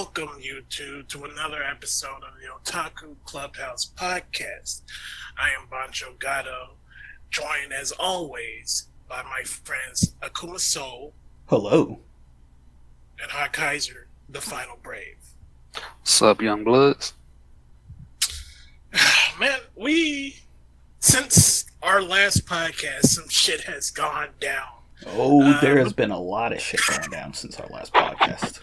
welcome you to another episode of the Otaku Clubhouse podcast. I am Banjo Gato, joined as always by my friends Akuma Soul. Hello. And Hot Kaiser, the Final Brave. What's up, young bloods? Man, since our last podcast, some shit has gone down. Oh, there has been a lot of shit going down since our last podcast.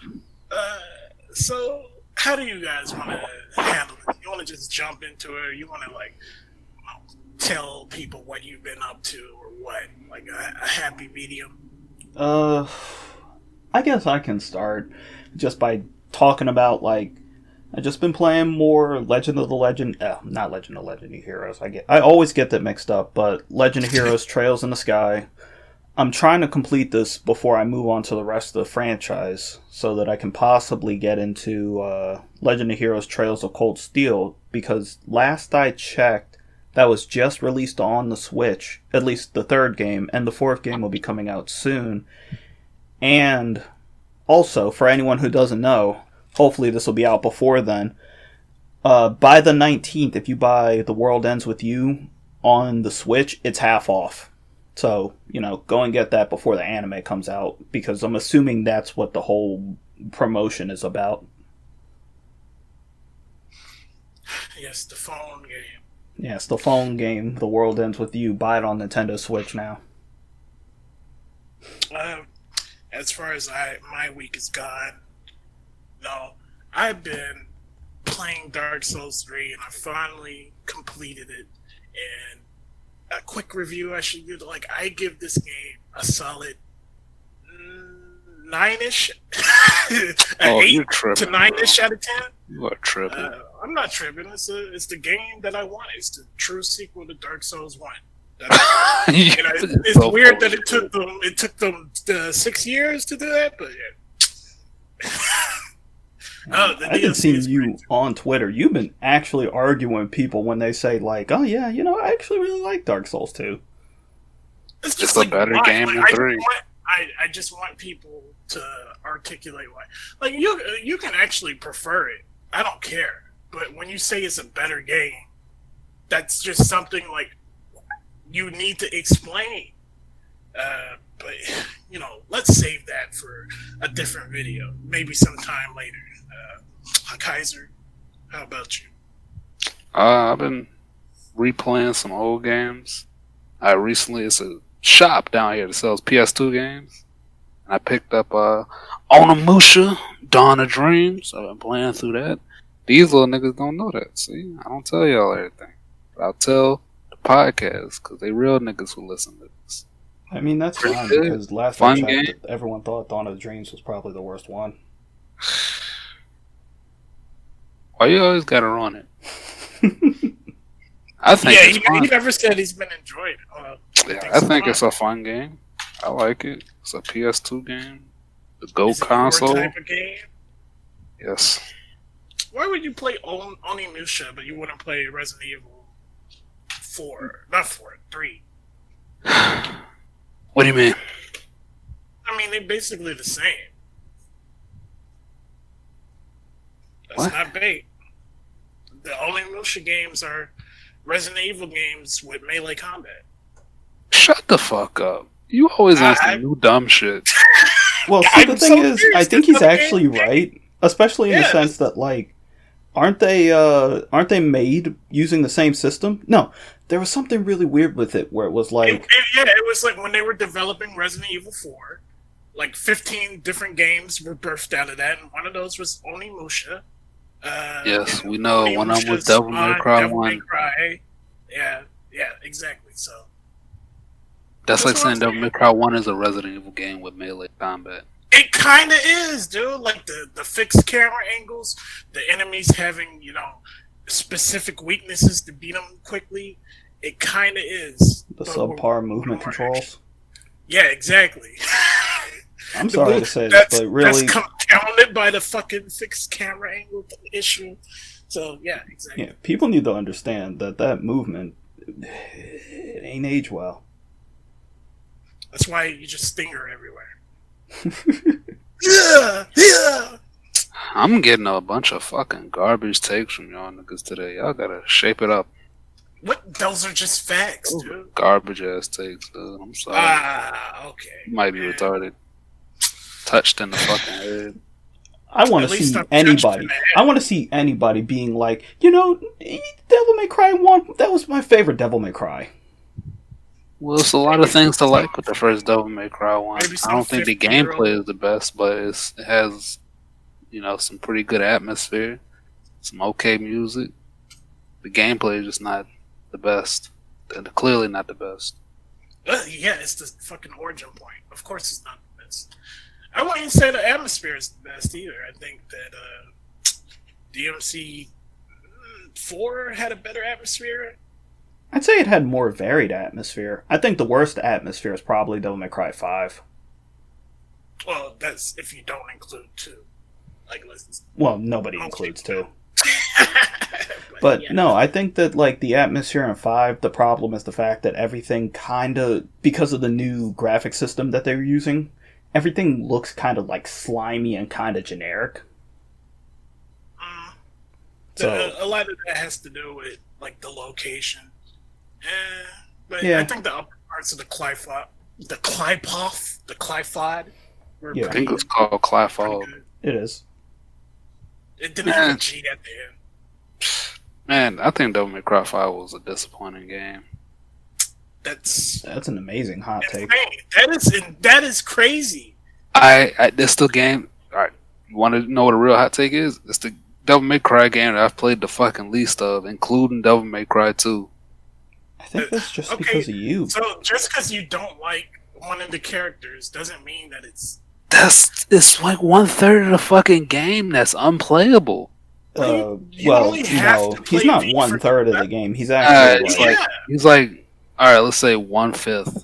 So, how do you guys want to handle it? You want to just jump into it? Or you want to, tell people what you've been up to or what? Like a happy medium? I guess I can start just by talking about, I've just been playing more Legend of Heroes. I always get that mixed up, but Legend of Heroes Trails in the Sky. I'm trying to complete this before I move on to the rest of the franchise so that I can possibly get into Legend of Heroes Trails of Cold Steel, because last I checked, that was just released on the Switch, at least the third game, and the fourth game will be coming out soon. And also, for anyone who doesn't know, hopefully this will be out before then, by the 19th, if you buy The World Ends With You on the Switch, it's half off. So, go and get that before the anime comes out, because I'm assuming that's what the whole promotion is about. Yes, the phone game. Yes, the phone game, The World Ends With You. Buy it on Nintendo Switch now. As far as my week is gone, no, I've been playing Dark Souls 3, and I finally completed it, and a quick review I should do. I give this game a solid 9-ish. An 8 to 9-ish out of 10. You are tripping. I'm not tripping. It's the game that I want. It's the true sequel to Dark Souls 1. It's weird that it took them 6 years to do that, but yeah. I haven't seen you on Twitter. You've been actually arguing with people when they say, oh yeah, I actually really like Dark Souls 2. It's just a better game than 3. I just want people to articulate why. You can actually prefer it. I don't care. But when you say it's a better game, that's just something you need to explain. But, let's save that for a different video. Maybe sometime later. Kaiser, how about you? I've been replaying some old games. It's a shop down here that sells PS2 games. And I picked up Onimusha, Dawn of Dreams. I've been playing through that. These little niggas don't know that. See, I don't tell y'all everything. But I'll tell the podcast, because they real niggas who listen to this. I mean, that's fine, because last I checked, everyone thought Dawn of Dreams was probably the worst one. Why you always gotta run it? I think it's fun. He never said he's been enjoying it. I think it's a fun game. I like it. It's a PS2 game. The Go console. Your type of game? Yes. Why would you play Onimusha, but you wouldn't play Resident Evil 4? Not 4, 3. What do you mean? I mean, they're basically the same. That's What? not bait. The Onimusha games are Resident Evil games with melee combat. Shut the fuck up. You always answer new dumb shit. Well, see, the thing is, I think he's actually right, especially in the sense that, aren't they made using the same system? No, there was something really weird with it where it was it was when they were developing Resident Evil 4, 15 different games were birthed out of that, and one of those was Onimusha. Yes, we know. One of them was Devil May Cry 1. Yeah, exactly. So that's like saying Devil May Cry 1 is a Resident Evil game with melee combat. It kind of is, dude. The fixed camera angles, the enemies having, specific weaknesses to beat them quickly. It kind of is. The subpar movement controls. Yeah, exactly. I'm sorry to say this, but really... That's compounded by the fucking fixed camera angle issue. So, yeah, exactly. Yeah, people need to understand that movement, it ain't age well. That's why you just stinger everywhere. Yeah. I'm getting a bunch of fucking garbage takes from y'all niggas today. Y'all gotta shape it up. What? Those are just facts, dude. Garbage ass takes, dude. I'm sorry. Okay. You might be retarded. Touched in the fucking head. I want to see anybody. I want to see anybody being like, Devil May Cry 1. That was my favorite Devil May Cry. Well, it's a lot of things to like with the first Devil May Cry 1. I don't think the gameplay is the best, but it has, some pretty good atmosphere, some okay music. The gameplay is just not the best. Clearly not the best. Yeah, it's the fucking origin point. Of course it's not the best. I wouldn't say the atmosphere is the best either. I think that DMC 4 had a better atmosphere. I'd say it had more varied atmosphere. I think the worst atmosphere is probably Devil May Cry 5. Well, that's if you don't include 2. Well, nobody includes 2. But yeah. No, I think that the atmosphere in 5, the problem is the fact that everything because of the new graphic system that they're using, everything looks kind of slimy and kind of generic. So a lot of that has to do with the location. But yeah. I think the upper parts of the Clyfod, I think it's called Clyfod. It is. It didn't have a G at the end. Man, I think Devil May Cry 5 was a disappointing game. That's an amazing hot take. That is crazy. That's the game. All right, you want to know what a real hot take is? It's the Devil May Cry game that I've played the fucking least of, including Devil May Cry 2. I think that's just because of you. So just because you don't like one of the characters doesn't mean that it's 1/3 of the fucking game that's unplayable. Well, he's not 1/3 of the game. He's actually he's like, all right, let's say 1/5.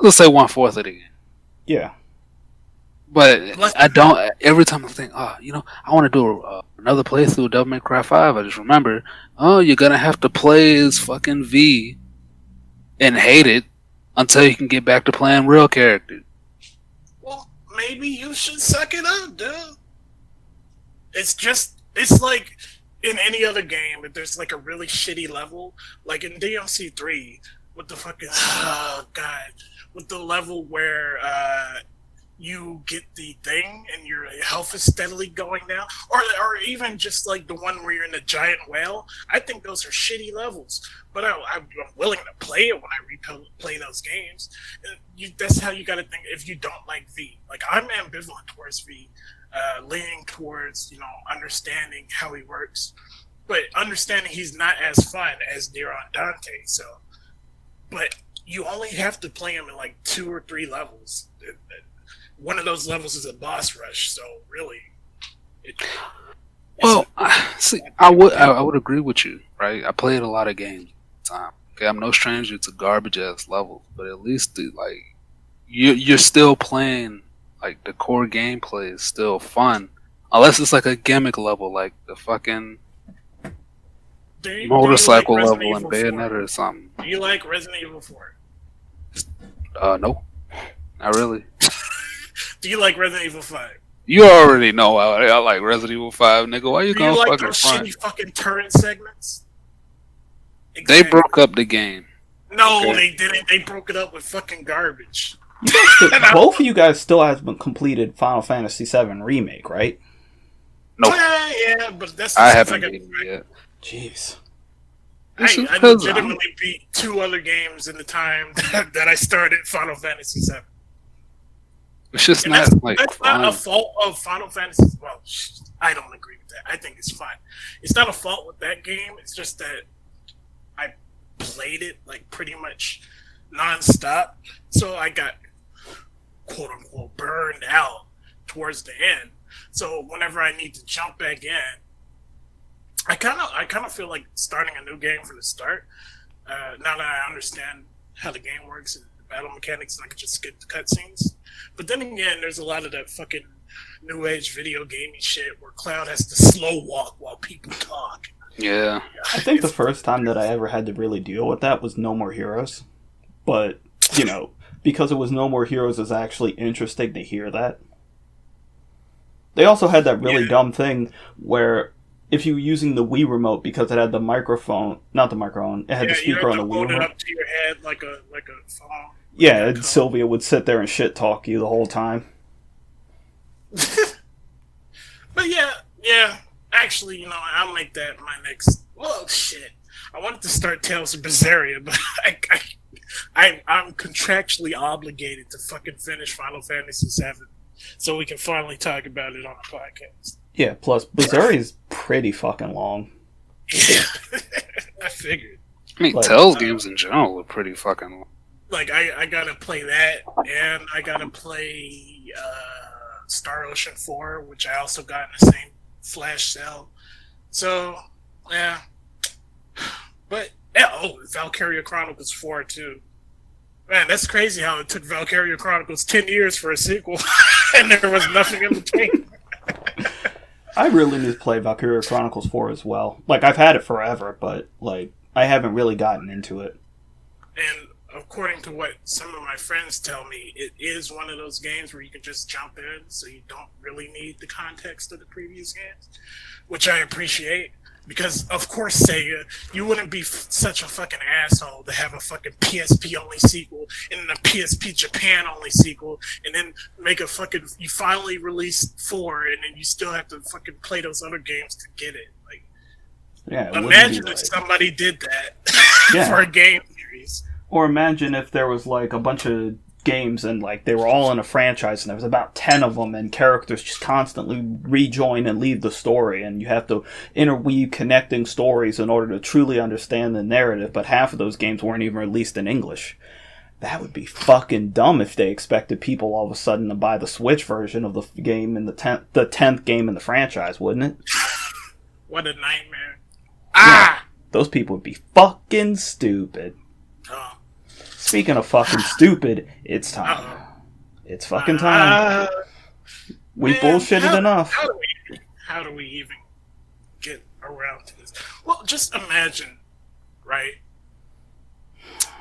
Let's say 1/4 of the game. Yeah. But I don't. Every time I think, I want to do another playthrough of Devil May Cry 5, I just remember, you're gonna have to play as fucking V and hate it until you can get back to playing real characters. Well, maybe you should suck it up, dude. It's like in any other game, if there's a really shitty level, like in DMC 3, with the fucking with the level where you get the thing and your health is steadily going down, or even just the one where you're in a giant whale. I think those are shitty levels, but I'm willing to play it when I replay those games. That's how you got to think if you don't like V. I'm ambivalent towards V. Leaning towards, understanding how he works, but understanding he's not as fun as Nero and Dante. So, but you only have to play him in 2 or 3 levels. One of those levels is a boss rush. So really, I would agree with you, right? I played a lot of games at the time. Okay, I'm no stranger to garbage ass levels, but at least you're still playing. The core gameplay is still fun. Unless it's a gimmick level, like the fucking motorcycle level in Bayonetta or something. Do you like Resident Evil 4? No. Not really. Do you like Resident Evil 5? You already know I like Resident Evil 5, nigga. Why you gonna fucking front? Do you like those shitty fucking turret segments? Exactly. They broke up the game. No, they didn't. They broke it up with fucking garbage. Both of you guys still haven't completed Final Fantasy VII Remake, right? Nope. Yeah, but that's I haven't beaten it yet. Jeez. I legitimately beat 2 other games in the time that I started Final Fantasy VII. It's just that's not a fault of Final Fantasy. Well, I don't agree with that. I think it's fine. It's not a fault with that game. It's just that I played it pretty much nonstop, so I got quote unquote burned out towards the end. So whenever I need to jump back in, I kind of feel like starting a new game from the start. Now that I understand how the game works and the battle mechanics, and I can just skip the cutscenes. But then again, there's a lot of that fucking new age video gaming shit where Cloud has to slow walk while people talk. Yeah. I think the first time that I ever had to really deal with that was No More Heroes. But, because it was No More Heroes, it's actually interesting to hear that. They also had that really dumb thing where if you were using the Wii remote because it had the microphone, not the microphone, it had the speaker on the Wii hold remote. it up to your head like a phone. Yeah, and Sylvia would sit there and shit talk you the whole time. But yeah. Actually, I'll make that my next. Well, shit. I wanted to start Tales of Berseria, but I'm contractually obligated to fucking finish Final Fantasy VII, so we can finally talk about it on the podcast. Yeah. Plus, Berseria is pretty fucking long. Yeah, I figured. I mean, Tales games in general are pretty fucking long. Like, I gotta play that, and I gotta play Star Ocean 4, which I also got in the same flash sale. So, yeah. But, Valkyria Chronicles 4, too. Man, that's crazy how it took Valkyria Chronicles 10 years for a sequel, and there was nothing in between. I really need to play Valkyria Chronicles 4 as well. Like, I've had it forever, but, like, I haven't really gotten into it. And according to what some of my friends tell me, it is one of those games where you can just jump in, so you don't really need the context of the previous games, which I appreciate. Because, of course, Sega, you wouldn't be such a fucking asshole to have a fucking PSP-only sequel, and then a PSP Japan-only sequel, and then make a fucking... You finally release 4, and then you still have to fucking play those other games to get it. Like, yeah, imagine if somebody did that for a game series. Or imagine if there was, like, a bunch of games and, like, they were all in a franchise and there was about 10 of them and characters just constantly rejoin and leave the story and you have to interweave connecting stories in order to truly understand the narrative, but half of those games weren't even released in English. That would be fucking dumb if they expected people all of a sudden to buy the Switch version of the game in the 10th game in the franchise, wouldn't it? What a nightmare. Yeah, those people would be fucking stupid. Oh. Speaking of fucking stupid, it's time. It's fucking time. We bullshitted enough. How do we even get around to this? Well, just imagine, right?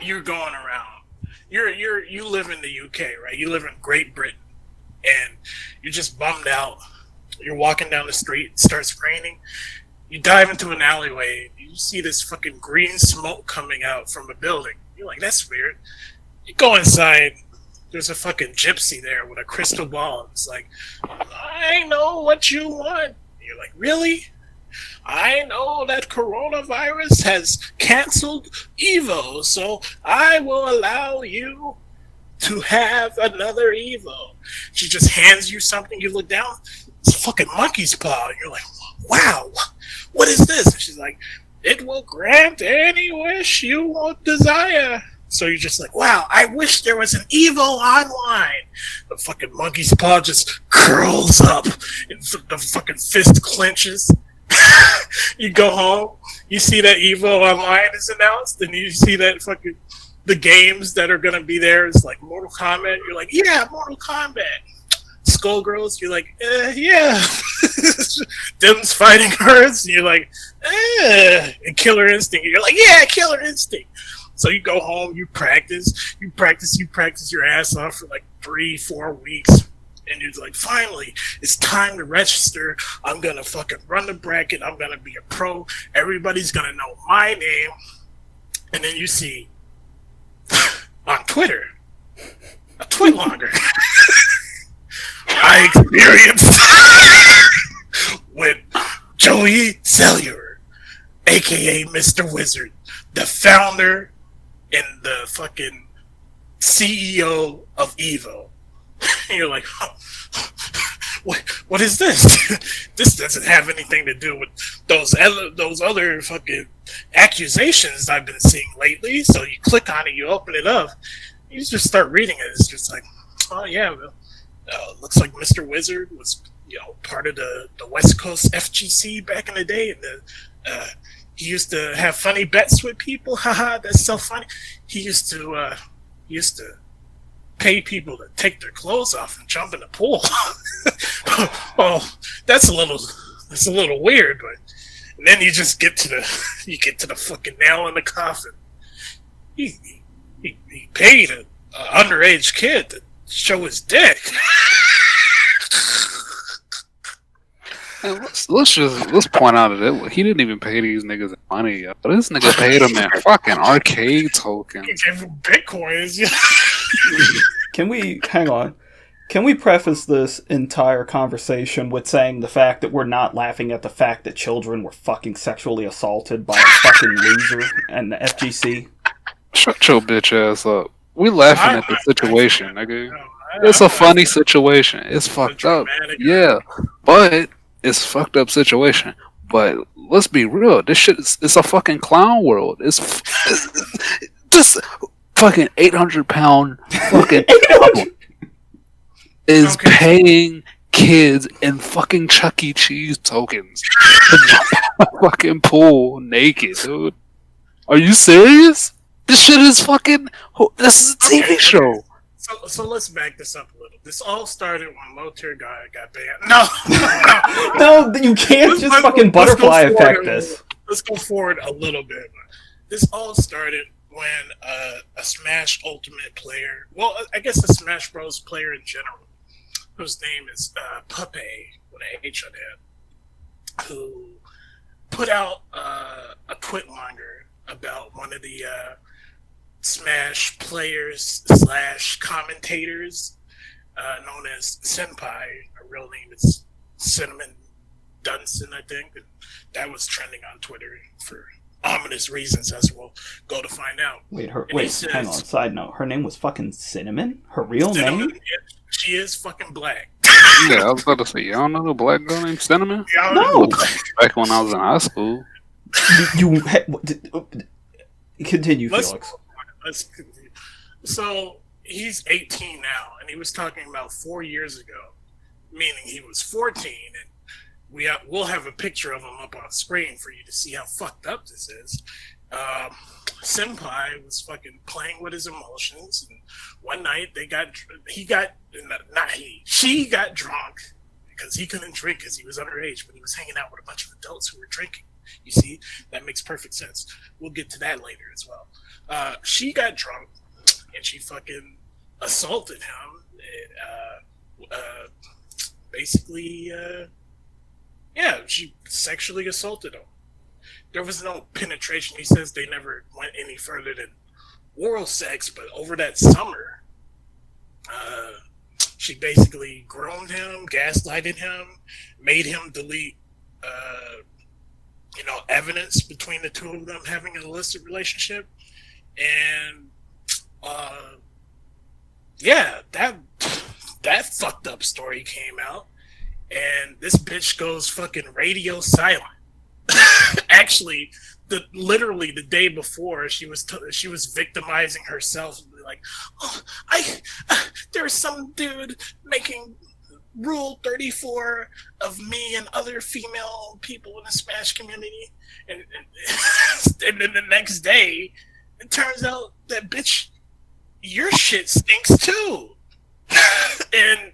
You're going around. You live in the UK, right? You live in Great Britain, and you're just bummed out. You're walking down the street, it starts raining. You dive into an alleyway, and you see this fucking green smoke coming out from a building. You're like, that's weird. You go inside, there's a fucking gypsy there with a crystal ball. It's like, I know what you want. And you're like, really? I know that coronavirus has canceled EVO, so I will allow you to have another EVO. She just hands you something, you look down, it's a fucking monkey's paw. And you're like, wow, what is this? And she's like, it will grant any wish you won't desire. So you're just like, wow, I wish there was an EVO online. The fucking monkey's paw just curls up and the fucking fist clenches. You go home, you see that EVO online is announced, and you see that fucking the games that are gonna be there is like Mortal Kombat. You're like, yeah, Mortal Kombat. Skullgirls, you're like, yeah. Them's fighting hers, and you're like, and Killer Instinct, you're like, yeah, Killer Instinct. So you go home, you practice your ass off for like 3-4 weeks, and you're like, finally, it's time to register. I'm gonna fucking run the bracket. I'm gonna be a pro. Everybody's gonna know my name. And then you see on Twitter, a Twitlong'rd. I experienced with Joey Cellular, aka Mr. Wizard, the founder and the fucking CEO of EVO. And you're like, what is this? This doesn't have anything to do with those other fucking accusations I've been seeing lately. So you click on it, you open it up, you just start reading it. It's just like, oh yeah, well, looks like Mr. Wizard was, part of the West Coast FGC back in the day, and he used to have funny bets with people. Haha, that's so funny. He used to pay people to take their clothes off and jump in the pool. Oh, that's a little weird, but and then you just get to the fucking nail in the coffin. He paid an underage kid to show his dick. And let's point out that he didn't even pay these niggas money. Yo. This nigga paid them in fucking arcade tokens. He gave him bitcoins. Can we hang on? Can we preface this entire conversation with saying the fact that we're not laughing at the fact that children were fucking sexually assaulted by a fucking loser and the FGC? Shut your bitch ass up. We laughing at the situation, nigga. It's a funny situation. It's fucked up. Yeah, but it's a fucked up situation. But let's be real. This shit it's a fucking clown world. It's just fucking 800-pound fucking is paying kids in fucking Chuck E. Cheese tokens to jump in a fucking pool naked, dude. Are you serious? This shit is fucking. This is a TV show. So let's back this up a little. This all started when Low Tier Guy got banned. No, you can't just fucking butterfly effect this. Let's go forward a little bit. This all started when a Smash Ultimate player, well, I guess a Smash Bros. Player in general, whose name is Puppe with an H on it, who put out a Twitlong'rd about one of the Smash players / commentators known as Senpai. Her real name is Cinnamon Dunson, I think. And that was trending on Twitter for ominous reasons, as we'll go to find out. Wait, hang on. Side note, her name was fucking Cinnamon? Her real name? Yeah, she is fucking black. Yeah, I was about to say, you don't know a black girl named Cinnamon? No! Back when I was in high school. Continue, Felix. Let's continue. So, he's 18 now, and he was talking about 4 years ago, meaning he was 14, and we'll have a picture of him up on screen for you to see how fucked up this is. Senpai was fucking playing with his emotions, and one night she got drunk because he couldn't drink because he was underage, but he was hanging out with a bunch of adults who were drinking. You see, that makes perfect sense. We'll get to that later as well. She got drunk and she fucking assaulted him. She sexually assaulted him. There was no penetration. He says they never went any further than oral sex, but over that summer, she basically groomed him, gaslighted him, made him delete, evidence between the two of them having an illicit relationship, and that fucked up story came out, and this bitch goes fucking radio silent. Actually, literally the day before, she was victimizing herself, like, there's some dude making Rule 34 of me and other female people in the Smash community, and then the next day, it turns out that bitch, your shit stinks too, and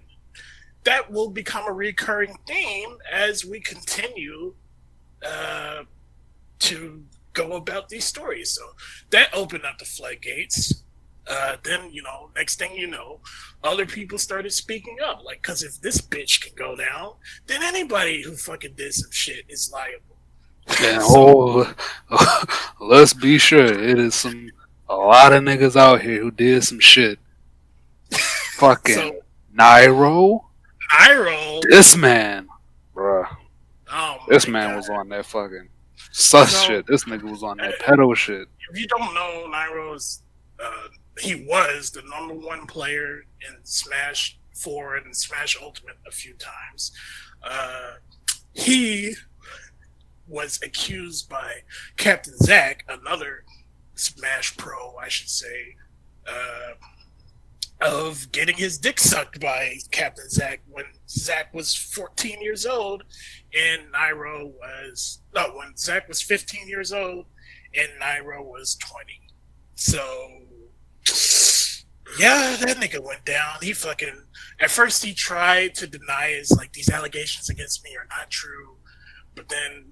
that will become a recurring theme as we continue to go about these stories. So that opened up the floodgates. Then, next thing you know, other people started speaking up. Like, because if this bitch can go down, then anybody who fucking did some shit is liable. And let's be sure, it is a lot of niggas out here who did some shit. Fucking Nairo. This man, bruh. This man was on that fucking shit. This nigga was on that pedo shit. If you don't know, Nairo's he was the #1 player in Smash 4 and Smash Ultimate a few times. He was accused by Captain Zack, another Smash pro, I should say, of getting his dick sucked by Captain Zack when Zack was 14 years old and when Zack was 15 years old and Nairo was 20. So, yeah, that nigga went down. He fucking, at first he tried to deny these allegations against me are not true, but then,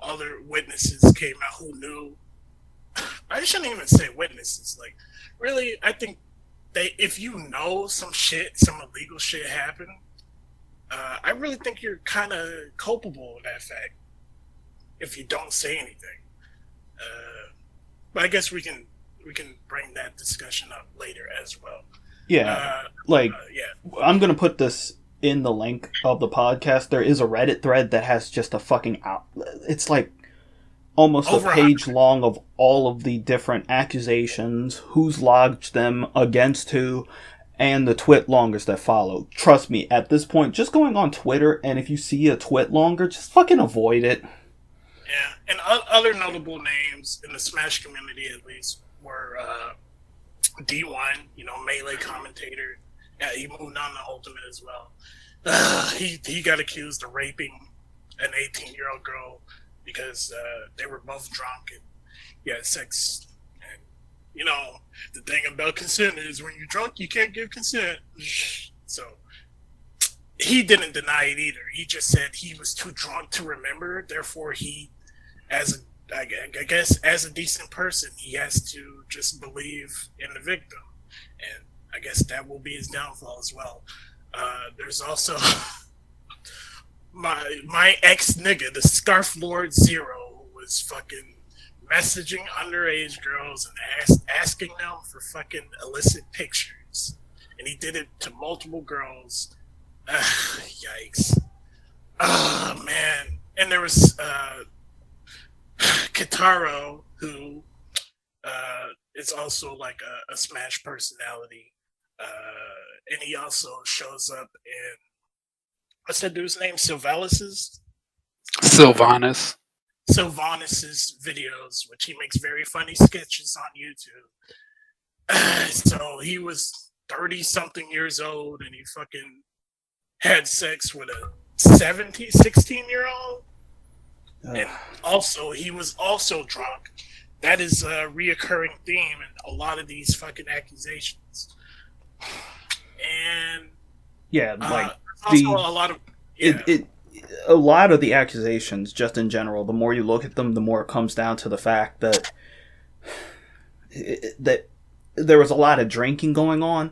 other witnesses came out who knew. I shouldn't even say witnesses. Like, really, I think if you know some illegal shit happened, I really think you're kind of culpable in that fact if you don't say anything. But I guess we can bring that discussion up later as well. Yeah, Yeah. I'm gonna put this in the link of the podcast. There is a Reddit thread that has just a fucking it's like almost Over a page long of all of the different accusations, who's lodged them against who, and the Twitlonger'ds that follow. Trust me, at this point, just going on Twitter, and if you see a Twitlong'rd, just fucking avoid it. Yeah, and other notable names in the Smash community, at least, were D1, Melee commentator. Yeah, he moved on to Ultimate as well. He got accused of raping an 18-year-old girl because they were both drunk and he had sex. And, the thing about consent is when you're drunk, you can't give consent. So he didn't deny it either. He just said he was too drunk to remember. Therefore, I guess as a decent person, he has to just believe in the victim. And I guess that will be his downfall as well. There's also my ex nigga, the Scarf Lord Zero, was fucking messaging underage girls and asking them for fucking illicit pictures. And he did it to multiple girls. Yikes. Oh, man. And there was Kitaro, who is also like a Smash personality. And he also shows up in, what's that dude's name? Sylvanus's videos, which he makes very funny sketches on YouTube. So he was 30-something years old and he fucking had sex with a 16-year-old. And also, he was also drunk. That is a reoccurring theme in a lot of these fucking accusations. And yeah, like also a lot of a lot of the accusations, just in general, the more you look at them, the more it comes down to the fact that that there was a lot of drinking going on,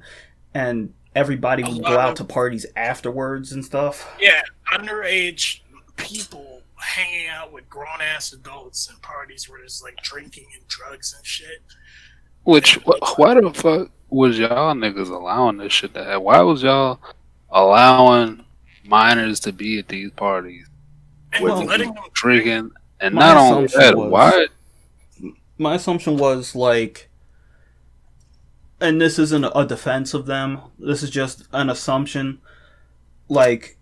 and everybody would go out to parties afterwards and stuff. Yeah, underage people hanging out with grown-ass adults in parties where there's like drinking and drugs and shit. Which, why the fuck was y'all niggas allowing this shit to happen? Why was y'all allowing minors to be at these parties and with letting them drinking? And not only that, why? My assumption was like, and this isn't a defense of them, this is just an assumption, like,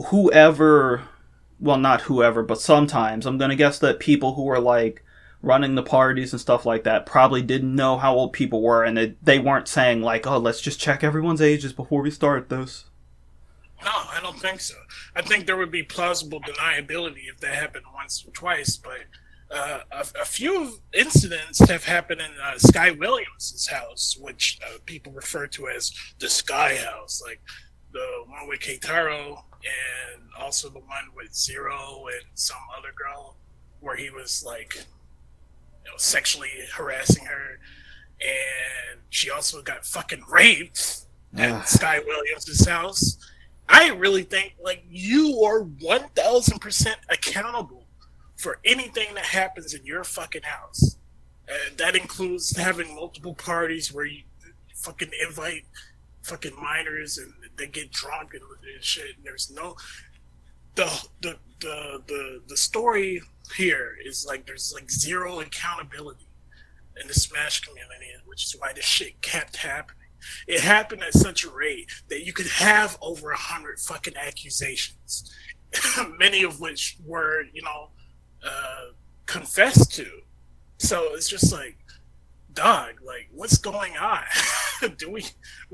whoever, well, not whoever, but sometimes, I'm gonna guess that people who were, like, running the parties and stuff like that probably didn't know how old people were, and they weren't saying, like, oh, let's just check everyone's ages before we start this. No, I don't think so. I think there would be plausible deniability if that happened once or twice, but a few incidents have happened in Sky Williams' house, which people refer to as the Sky House, like the one with Keitaro and also the one with Zero and some other girl, where he was like, sexually harassing her, and she also got fucking raped at Sky Williams' house. I really think like you are 1,000% accountable for anything that happens in your fucking house. And that includes having multiple parties where you fucking invite fucking minors and they get drunk and shit. And there's no the story here is like there's like zero accountability in the Smash community, which is why this shit kept happening. It happened at such a rate that you could have over 100 fucking accusations, many of which were, confessed to. So it's just like, dog, like, what's going on? Do we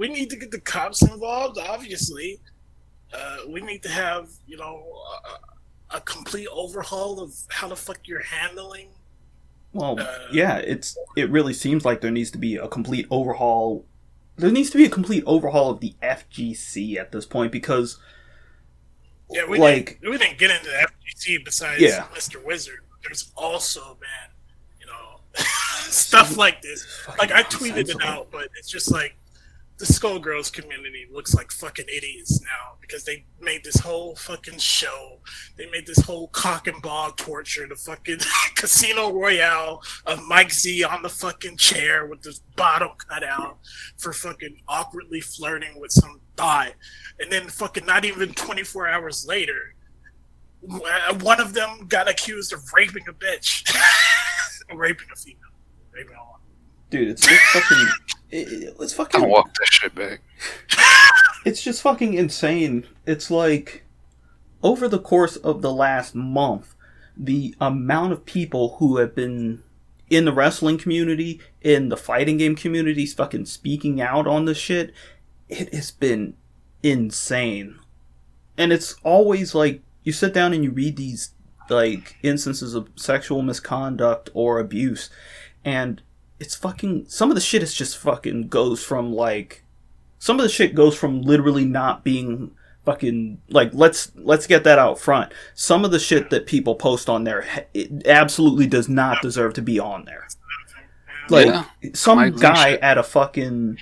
need to get the cops involved? Obviously, we need to have, a complete overhaul of how the fuck you're handling. Well, yeah, it really seems like there needs to be a complete overhaul. There needs to be a complete overhaul of the FGC at this point, because we didn't get into the FGC besides Mr. Wizard. There's also, man, stuff like this. Like, I tweeted it out, but it's just like, the Skullgirls community looks like fucking idiots now because they made this whole fucking show. They made this whole cock and ball torture, the fucking Casino Royale of Mike Z on the fucking chair with his bottom cut out for fucking awkwardly flirting with some thought. And then fucking not even 24 hours later, one of them got accused of raping a bitch. Raping a female. Raping a woman. Dude, it's just fucking... It's fucking... I walk that shit back. It's just fucking insane. It's like, over the course of the last month, the amount of people who have been in the wrestling community, in the fighting game communities, fucking speaking out on this shit, it has been insane. And it's always like, you sit down and you read these, like, instances of sexual misconduct or abuse, and it's fucking... Some of the shit is just fucking goes from, like... Some of the shit goes from literally not being fucking... Like, let's get that out front. Some of the shit that people post on there, it absolutely does not deserve to be on there. Like, some guy at a fucking...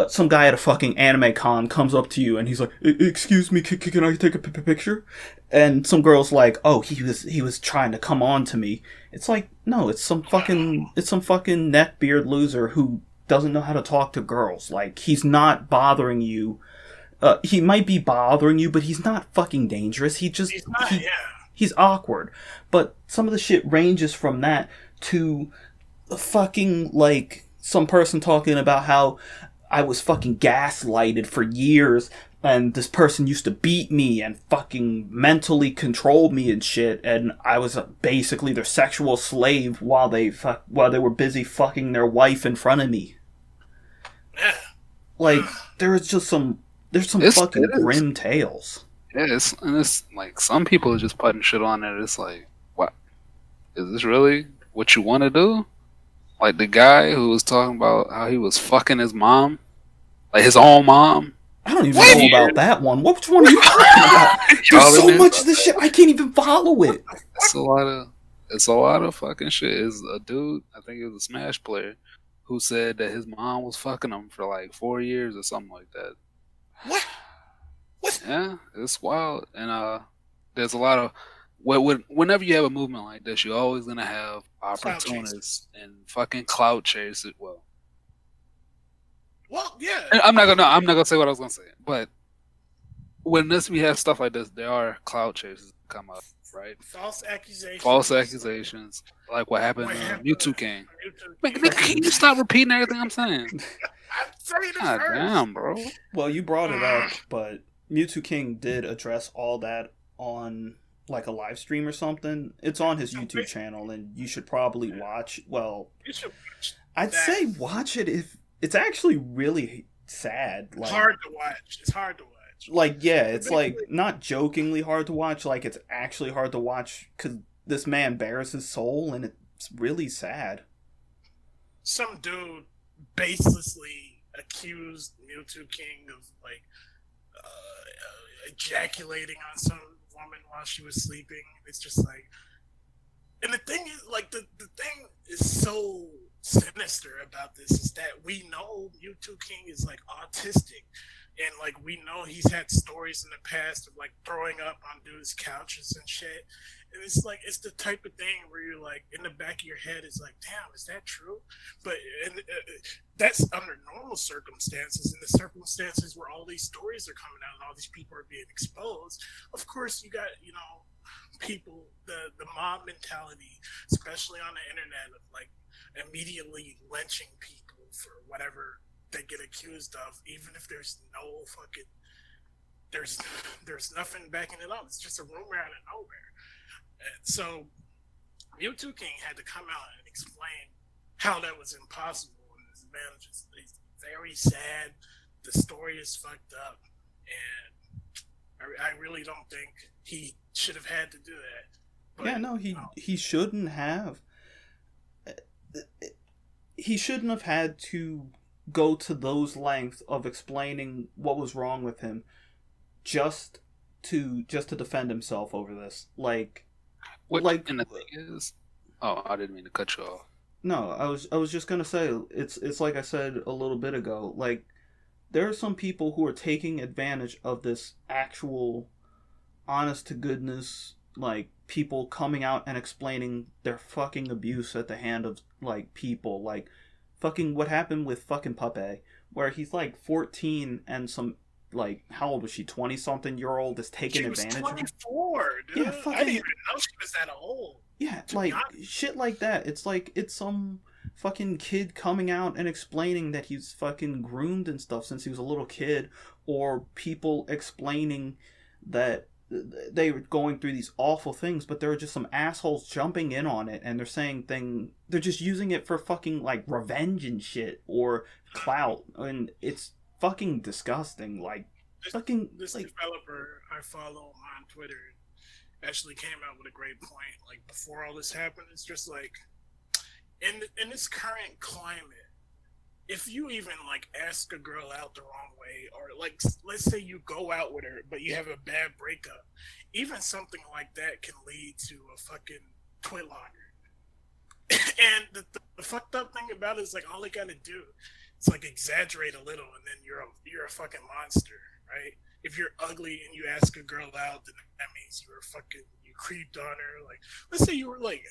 some guy at a fucking anime con comes up to you and he's like, "Excuse me, can I take a picture?" And some girl's like, "Oh, he was trying to come on to me." It's like, no, it's some fucking neckbeard loser who doesn't know how to talk to girls. Like, he's not bothering you. He might be bothering you, but he's not fucking dangerous. He's awkward. But some of the shit ranges from that to fucking, like, some person talking about how I was fucking gaslighted for years, and this person used to beat me and fucking mentally controlled me and shit, and I was basically their sexual slave while they were busy fucking their wife in front of me. Like, there's some fucking grim tales. Yeah, it's like, some people are just putting shit on it. It's like, what? Is this really what you want to do? Like the guy who was talking about how he was fucking his mom, like his own mom. I don't even know about that one. Which one are you talking about? There's so much of this shit, I can't even follow it. It's a lot of fucking shit. Is a dude, I think he was a Smash player, who said that his mom was fucking him for like 4 years or something like that. What? Yeah, it's wild. And there's a lot of... Whenever you have a movement like this, you're always gonna have opportunists and fucking clout chasers. Well, yeah. I'm not gonna say what I was gonna say. But when we have stuff like this, there are clout chasers that come up, right? False accusations. Like what happened to Mewtwo King. Man, can you stop repeating everything I'm saying? I'm saying it God first. damn, bro. Well, you brought it up, but Mewtwo King did address all that on, like, a live stream or something. It's on his YouTube channel, and you should probably watch. Well, I'd say watch it if it's actually really sad. Like, hard to watch. It's hard to watch. Like, yeah, it's like not jokingly hard to watch. Like, it's actually hard to watch because this man bears his soul, and it's really sad. Some dude baselessly accused Mewtwo King of, like, ejaculating on some woman while she was sleeping. It's just like, and the thing is, like, the thing is so sinister about this is that we know Mewtwo King is, like, autistic, and, like, we know he's had stories in the past of, like, throwing up on dudes' couches and shit. And it's like, it's the type of thing where you're like, in the back of your head is like, damn, is that true? But that's under normal circumstances, in the circumstances where all these stories are coming out and all these people are being exposed. Of course, you got, you know, people, the mob mentality, especially on the internet, of, like, immediately lynching people for whatever they get accused of, even if there's no fucking, there's nothing backing it up. It's just a rumor out of nowhere. And so Mewtwo King had to come out and explain how that was impossible. And this man is very sad. The story is fucked up, and I really don't think he should have had to do that. But, yeah, no, he shouldn't have. He shouldn't have had to go to those lengths of explaining what was wrong with him just to defend himself over this. Like, and the thing is, I didn't mean to cut you off. No, I was just gonna say, it's like I said a little bit ago. Like, there are some people who are taking advantage of this actual honest to goodness, like, people coming out and explaining their fucking abuse at the hand of, like, people. Like, fucking what happened with fucking Puppet, where he's, like, 14 and some, like, how old was she? 20-something-year-old is taking advantage of her. She was 24, dude. Yeah, fucking... I didn't even know she was that old. Yeah, like, shit like that. It's like, it's some fucking kid coming out and explaining that he's fucking groomed and stuff since he was a little kid, or people explaining that they were going through these awful things, but there are just some assholes jumping in on it, and they're saying they're just using it for fucking, like, revenge and shit, or clout, and it's fucking disgusting. Like, this developer I follow on Twitter actually came out with a great point. Like, before all this happened, it's just like, in this current climate, if you even, like, ask a girl out the wrong way, or, like, let's say you go out with her, but you have a bad breakup, even something like that can lead to a fucking Twitlonger'd. And the fucked up thing about it is, like, all they gotta do is, like, exaggerate a little, and then you're a fucking monster, right? If you're ugly and you ask a girl out, then that means you creeped on her. Like, let's say you were like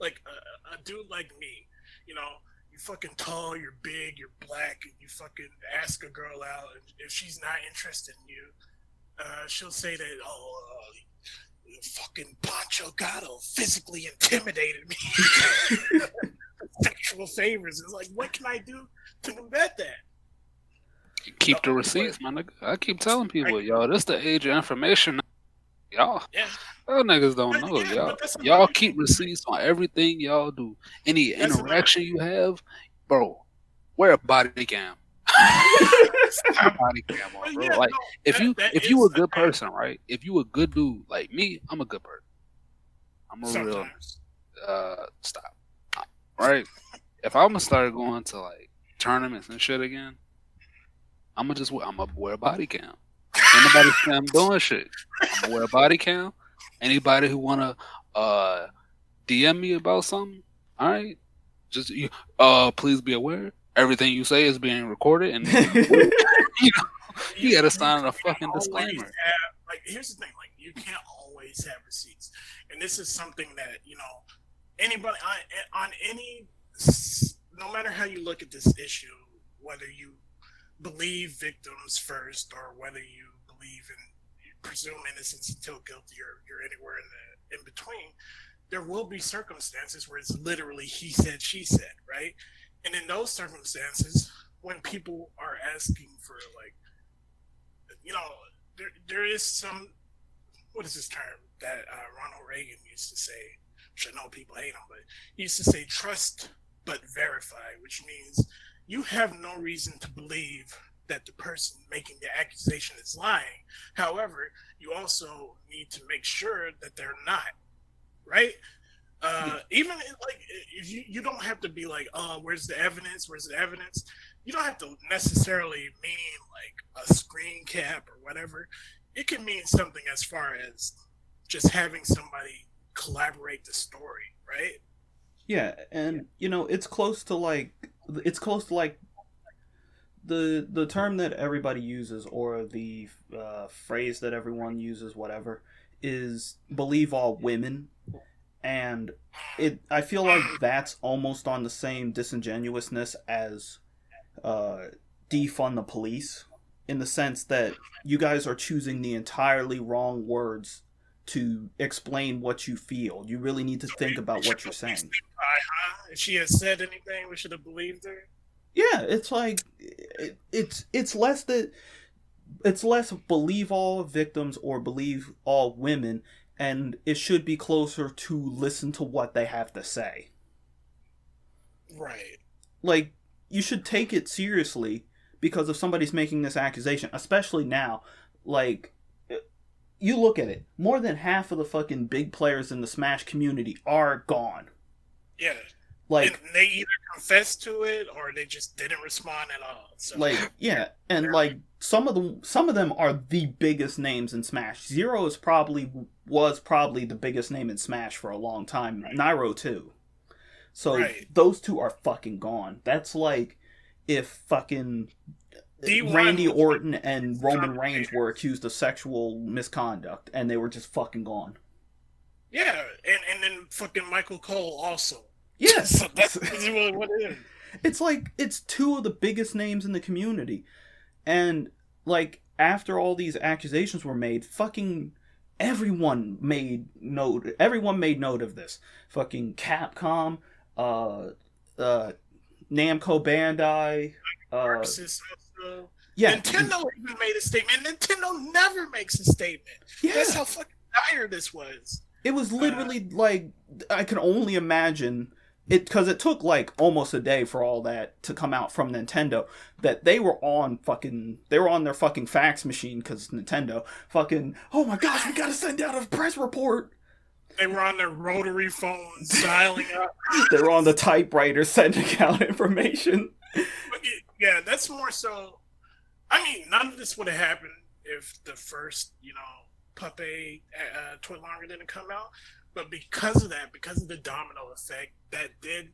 a dude like me, you know, you're fucking tall, you're big, you're black, and you fucking ask a girl out, and if she's not interested in you, she'll say that, fucking Pancho Gatto physically intimidated me. Sexual favors. It's like, what can I do to combat that? Keep the receipts, my nigga. I keep telling people, y'all, this the age of information. Y'all, y'all niggas don't know. Y'all keep receipts on everything y'all do. Any interaction you have, bro, wear a body cam. Body cam on, bro. Like, if you a good person, right? If you a good dude like me, I'm a good person. I'm a real stop. Right? If I'm gonna start going to, like, tournaments and shit again, I'm gonna wear a body cam. Anybody see I'm doing shit, I'm gonna wear a body cam. Anybody who wanna DM me about something, all right, just please be aware everything you say is being recorded, and you gotta sign a fucking disclaimer. Like, here's the thing: like, you can't always have receipts, and this is something that, you know, anybody on any, no matter how you look at this issue, whether you believe victims first or whether you believe in presume innocence until guilty, or you're anywhere in between, there will be circumstances where it's literally he said, she said, right? And in those circumstances, when people are asking for, like, you know, there is some, what is this term that Ronald Reagan used to say, which I know people hate him, but he used to say, trust but verify, which means you have no reason to believe that the person making the accusation is lying. However, you also need to make sure that they're not, right? Even, like, if you don't have to be like, where's the evidence? Where's the evidence? You don't have to necessarily mean, like, a screen cap or whatever. It can mean something as far as just having somebody collaborate the story, right? Yeah, and, you know, it's close to like the term that everybody uses, or the phrase that everyone uses, whatever, is believe all women. And I feel like that's almost on the same disingenuousness as defund the police, in the sense that you guys are choosing the entirely wrong words to explain what you feel. You really need to think about what you're saying. If she has said anything, we should have believed her. Yeah, it's like it's less believe all victims or believe all women, and it should be closer to listen to what they have to say. Right. Like, you should take it seriously, because if somebody's making this accusation, especially now, like, you look at it, more than half of the fucking big players in the Smash community are gone. Yeah. Like, and they either confessed to it or they just didn't respond at all. So, like, yeah, and like some of them are the biggest names in Smash. Zero was probably the biggest name in Smash for a long time. Right. Nairo too. So those two are fucking gone. That's like if fucking D1 Randy was Orton and Roman Reigns commentators. were accused of sexual misconduct, and they were just fucking gone. Yeah, and then fucking Michael Cole also. Yes, So that's really what it is. it's like it's two of the biggest names in the community, and like after all these accusations were made, fucking everyone made note. Everyone made note of this. Fucking Capcom, Namco Bandai, Versus also. yeah, Nintendo even made a statement. Nintendo never makes a statement. yeah. That's how fucking dire this was. It was literally like I can only imagine it because it took like almost a day for all that to come out from Nintendo. That they were on their fucking fax machine because Nintendo fucking oh my gosh, we gotta send out a press report. They were on their rotary phones dialing up. They were on the typewriter sending out information. Yeah, that's more so. I mean, none of this would have happened if the first, Puppet Twitlonger'd didn't come out. But because of that, because of the domino effect, that did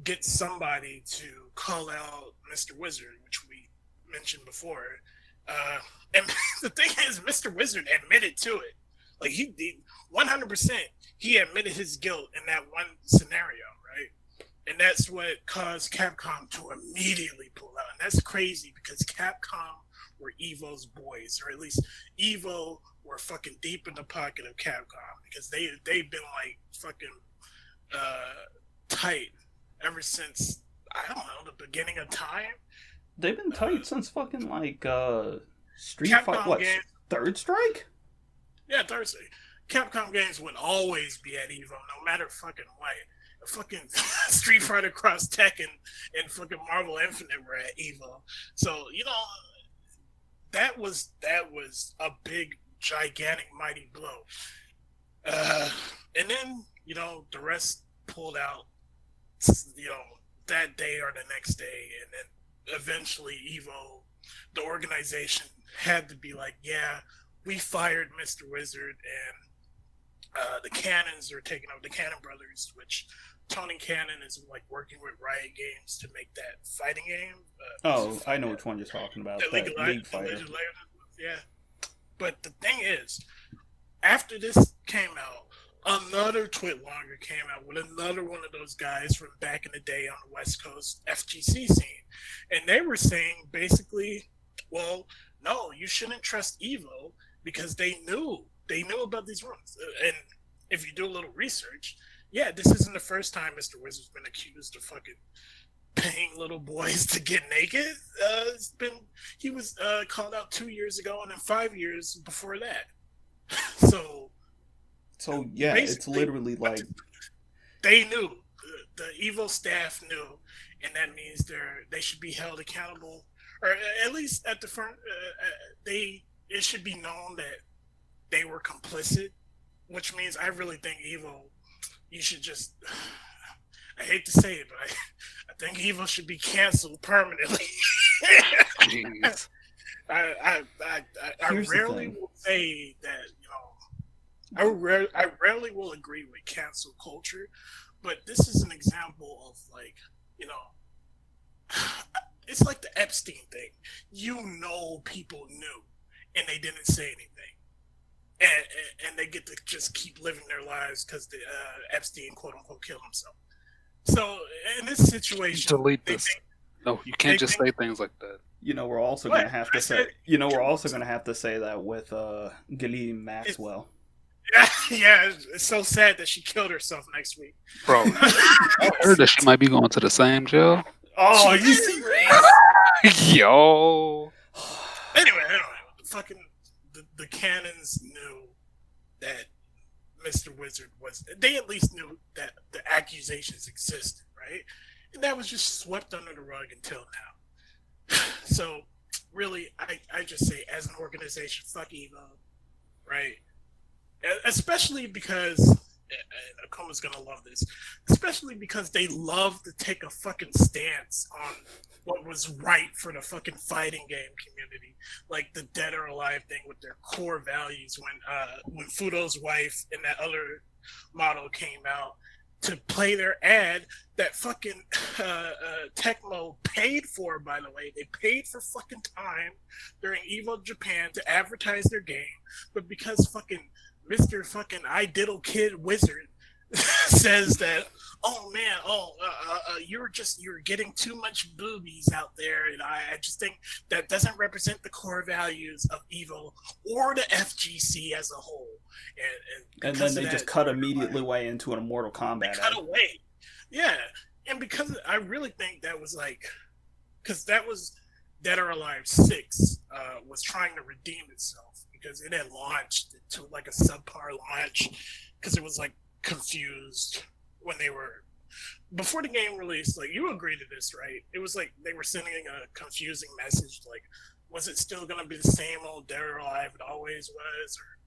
get somebody to call out Mr. Wizard, which we mentioned before. And the thing is, Mr. Wizard admitted to it. Like, he 100%, he admitted his guilt in that one scenario, right? And that's what caused Capcom to immediately pull out. And that's crazy because Capcom were EVO's boys, or at least EVO were fucking deep in the pocket of Capcom because they've been like fucking tight ever since, I don't know, the beginning of time. They've been tight since fucking like Street Capcom Fighter. What? games- Third Strike? Yeah, Thursday. Capcom games would always be at EVO, no matter fucking what. Fucking Street Fighter Cross Tekken and fucking Marvel Infinite were at EVO. So, that was a big, gigantic, mighty blow. And then, the rest pulled out, that day or the next day. And then eventually EVO, the organization, had to be like, yeah, we fired Mr. Wizard, and the Cannons are taking over, the Cannon Brothers, which Tony Cannon is like working with Riot Games to make that fighting game. I know which one you're talking about. That That League Fighter. Yeah. But the thing is, after this came out, another Twitlonger'd came out with another one of those guys from back in the day on the West Coast FGC scene. And they were saying basically, well, no, you shouldn't trust EVO because they knew about these rumors. And if you do a little research, yeah, this isn't the first time Mr. Wizard's been accused of fucking paying little boys to get naked. He was called out 2 years ago, and then 5 years before that. So yeah, it's literally like they knew. The EVO staff knew, and that means they should be held accountable, or at least at the front. It should be known that they were complicit, which means I really think EVO. You should just. I hate to say it, but I think EVO should be canceled permanently. Jeez. I rarely will say that, I rarely will agree with cancel culture, but this is an example of like, it's like the Epstein thing. People knew, and they didn't say anything. And they get to just keep living their lives because the Epstein, quote unquote, killed himself. So in this situation, delete this. No, you can't just say things like that. We're also going to have to say. We're also going to have to say that with Ghislaine Maxwell. Yeah, it's so sad that she killed herself next week, Bro. I heard that she might be going to the same jail. Oh, are you serious? Yo. Anyway, the Cannons knew that Mr. Wizard was. They at least knew that the accusations existed, right? And that was just swept under the rug until now. So, really, I just say, as an organization, fuck EVO, right? Especially because, Akoma's gonna love this, especially because they love to take a fucking stance on what was right for the fucking fighting game community, like the Dead or Alive thing with their core values. When Fudo's wife and that other model came out, to play their ad that fucking Tecmo paid for, by the way. They paid for fucking time during EVO Japan to advertise their game, but because fucking Mr. fucking I Diddle Kid Wizard says that, oh man, you're getting too much boobies out there, and I just think that doesn't represent the core values of EVO or the FGC as a whole. And then they just cut immediately way into an Mortal Kombat. They cut away, yeah. And because I really think that was like, because that was Dead or Alive 6 was trying to redeem itself because it had launched to like a subpar launch because it was like confused when they were before the game released. Like, you agree to this, right? It was like they were sending a confusing message, like, was it still going to be the same old Dead or Alive it always was, or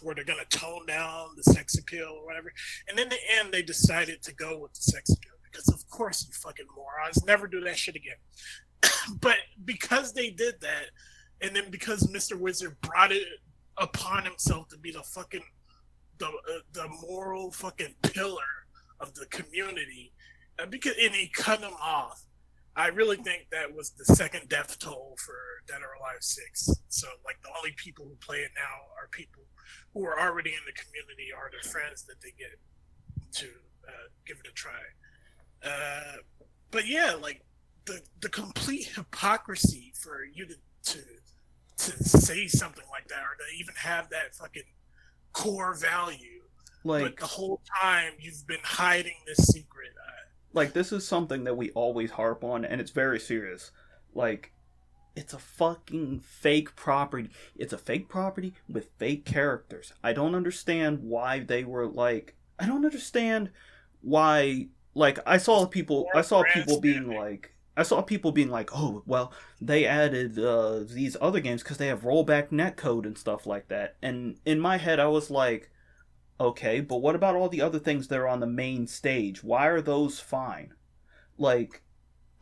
were they going to tone down the sex appeal or whatever? And in the end, they decided to go with the sex appeal because, of course, you fucking morons, never do that shit again. But because they did that, and then because Mr. Wizard brought it upon himself to be the fucking the moral fucking pillar of the community, and he cut him off. I really think that was the second death toll for Dead or Alive 6. So, like, the only people who play it now are people who are already in the community or their friends that they get to give it a try. But yeah, like, the complete hypocrisy for you to say something like that, or to even have that fucking core value, like, but the whole time you've been hiding this secret. Like, this is something that we always harp on, and it's very serious. Like, it's a fucking fake property. It's a fake property with fake characters. I don't understand why they were like. I don't understand why. Like, I saw people being like, oh, well, they added these other games because they have rollback netcode and stuff like that. And in my head, I was like, okay, but what about all the other things that are on the main stage? Why are those fine? Like,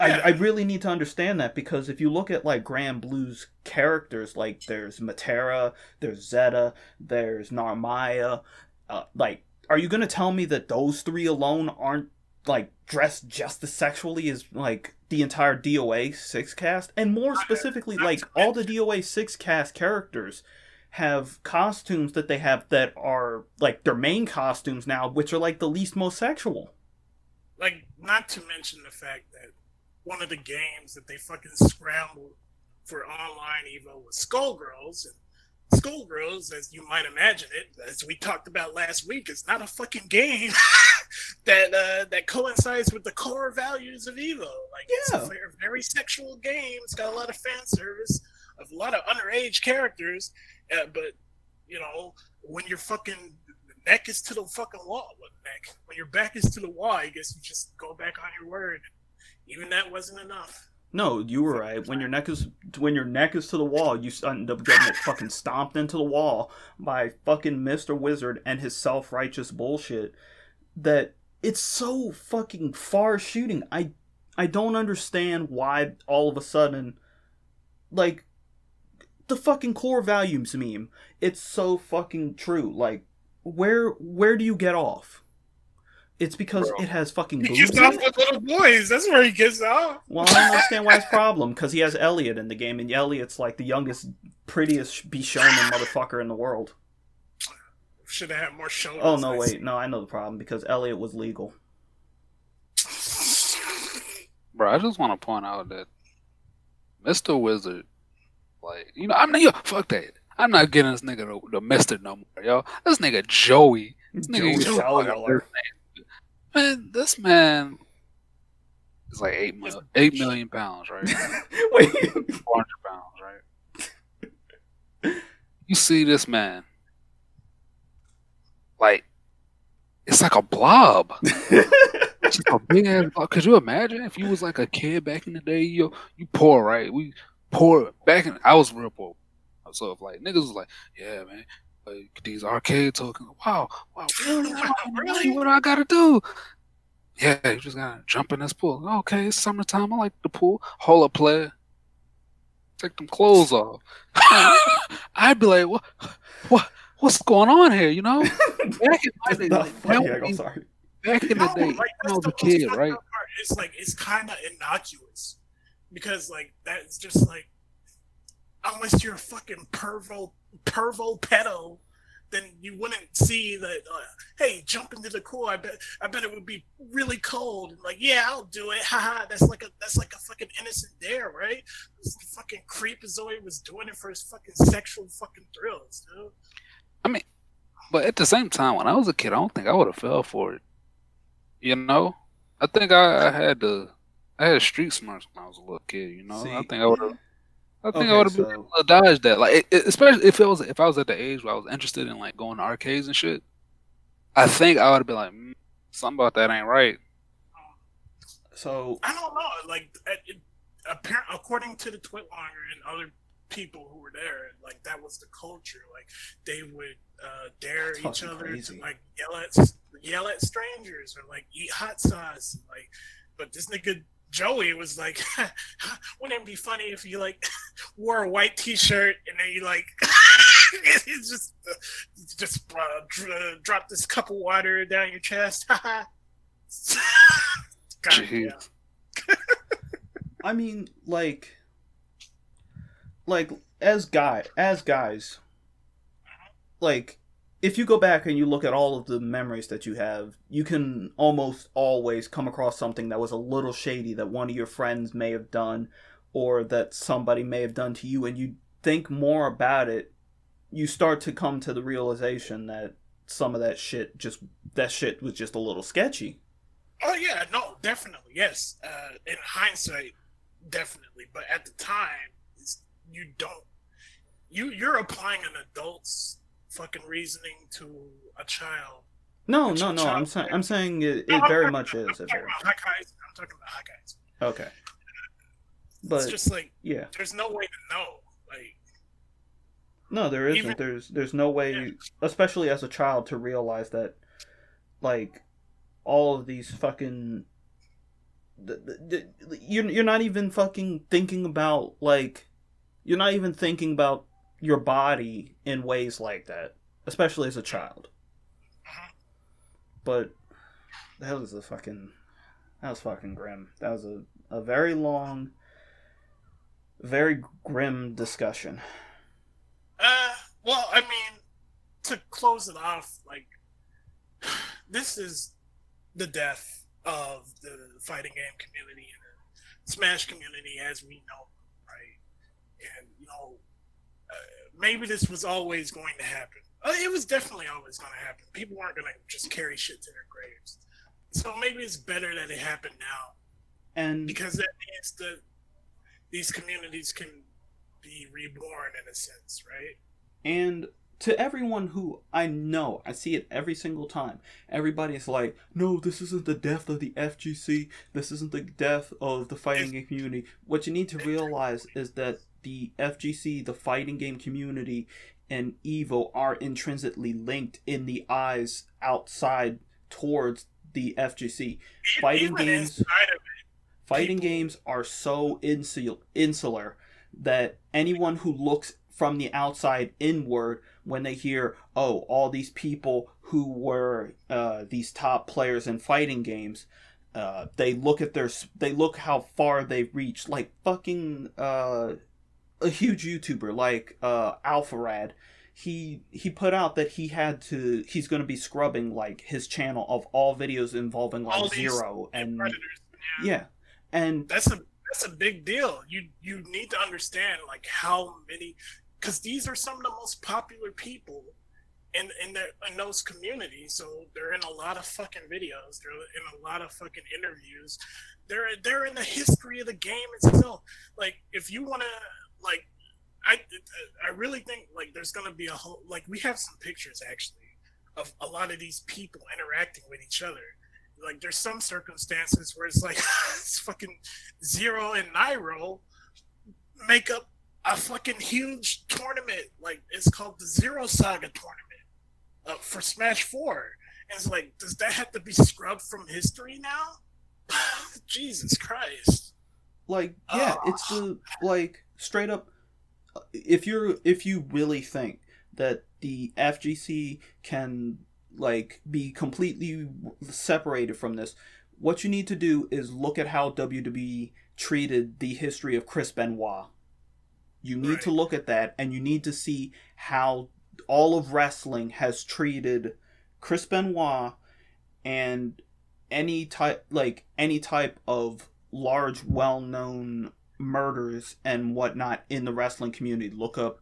yeah. I really need to understand that, because if you look at, like, Grand Blue's characters, like, there's Matera, there's Zeta, there's Narmaya, like, are you going to tell me that those three alone aren't, like, dressed just as sexually as, like, the entire DOA 6 cast? And more specifically, like, all the DOA 6 cast characters have costumes that they have that are, like, their main costumes now, which are, like, the least most sexual. Like, not to mention the fact that one of the games that they fucking scrambled for online EVO was Skullgirls, and Skullgirls, as you might imagine it, as we talked about last week, is not a fucking game that coincides with the core values of EVO. Like, it's a very sexual game. It's got a lot of fan service, of a lot of underage characters, but, you know, when your fucking neck is to the fucking wall, when your back is to the wall, I guess you just go back on your word. Even that wasn't enough. No, you were right. When your neck is to the wall, you end up getting it fucking stomped into the wall by fucking Mr. Wizard and his self-righteous bullshit. That it's so fucking far shooting. I don't understand why all of a sudden, like, the fucking core values meme, it's so fucking true. Like, where do you get off? It's because it has fucking boobs. He gets off with little boys. That's where he gets off. Well, I don't understand why it's a problem, because he has Elliot in the game, and Elliot's like the youngest, prettiest Bishonen motherfucker in the world. Should have had more shoulders. Oh, no, wait. No, I know the problem, because Elliot was legal. Bro, I just want to point out that Mr. Wizard, like, you know, fuck that. I'm not getting this nigga the Mr. no more, yo. This nigga Joey. This nigga Joey. Man, this man is like 8 million pounds, right? Wait. 400 pounds, right? You see this man, like, it's like a blob. It's just a big ass blob. Could you imagine if you was like a kid back in the day? You poor, right? We poor back in. I was real poor, so if like niggas was like, yeah, man. Like, these arcade tokens. Wow, really? What do I gotta do? Yeah, you just gotta jump in this pool. Okay, it's summertime. I like the pool. Hold up, player. Take them clothes off. I'd be like, what's going on here? You know? I'm sorry. back in the No, day, like when I that's was the a most kid, fucked right? up part. It's like it's kind of innocuous because like that's just like unless you're a fucking pervo pedo, then you wouldn't see that. Hey, jump into the pool. I bet it would be really cold. And like, yeah, I'll do it. Haha. That's like a fucking innocent dare, right? This fucking creepazoid was doing it for his fucking sexual fucking thrills, dude. I mean, but at the same time, when I was a kid, I don't think I would have fell for it. You know, I think I had street smarts when I was a little kid. You know, See, I think I okay, would have been so able to dodge that. Like, especially if I was at the age where I was interested in like going to arcades and shit. I think I would have been like, something about that ain't right. so I don't know. Like, according to the Twitlonger and other people who were there, like that was the culture. Like they would dare that's each fucking other crazy. to like yell at strangers or like eat hot sauce. And, like, but this nigga Joey was like, wouldn't it be funny if you like wore a white T-shirt and then you like it's just drop this cup of water down your chest. God Jeez. damn. I mean, like as guys, like if you go back and you look at all of the memories that you have, you can almost always come across something that was a little shady that one of your friends may have done or that somebody may have done to you, and you think more about it, you start to come to the realization that some of that shit was just a little sketchy. Oh yeah, no, definitely, yes. In hindsight, definitely, but at the time, you don't. You're applying an adult's fucking reasoning to a child. No. Child, I'm saying it no, very much is. I'm talking about Hakkai's. I'm talking about Hakkai's. Okay, but It's just like yeah, there's no way to know. Like no, there isn't. even There's no way, yeah, especially as a child, to realize that like all of these fucking you're not even fucking thinking about you're not even thinking about your body in ways like that, especially as a child. But that was fucking grim. That was a very long, very grim discussion. well, I mean, to close it off, like this is the death of the fighting game community and the Smash community as we know, right? And you know, maybe this was always going to happen. It was definitely always going to happen. People weren't going to just carry shit to their graves. So maybe it's better that it happened now, And because that means that these communities can be reborn in a sense, right? And to everyone who I know, I see it every single time. Everybody's like, no, this isn't the death of the FGC. This isn't the death of the fighting game community. What you need to realize is that the FGC, the fighting game community, and EVO are intrinsically linked in the eyes outside towards the FGC. Fighting Even games, inside of fighting people- games are so insular that anyone who looks from the outside inward, when they hear, oh, all these people who were these top players in fighting games, they look how far they've reached. Like fucking a huge YouTuber like Alpharad, he put out that he's going to be scrubbing like his channel of all videos involving like all these Zero and predators. yeah, and That's a big deal. You need to understand like how many, because these are some of the most popular people in those communities. So they're in a lot of fucking videos. They're in a lot of fucking interviews. They're in the history of the game itself. Like if you want to like, I really think like there's gonna be a whole, like we have some pictures actually of a lot of these people interacting with each other. Like there's some circumstances where it's like it's fucking Zero and Nairo make up a fucking huge tournament. Like it's called the Zero Saga tournament for Smash 4. And it's like, does that have to be scrubbed from history now? Jesus Christ. like yeah, it's the like straight up. If you really think that the FGC can like be completely separated from this. What you need to do is look at how WWE treated the history of Chris Benoit. You need to look at that, and you need to see how all of wrestling has treated Chris Benoit and any type of large, well-known murders and whatnot in the wrestling community. Look up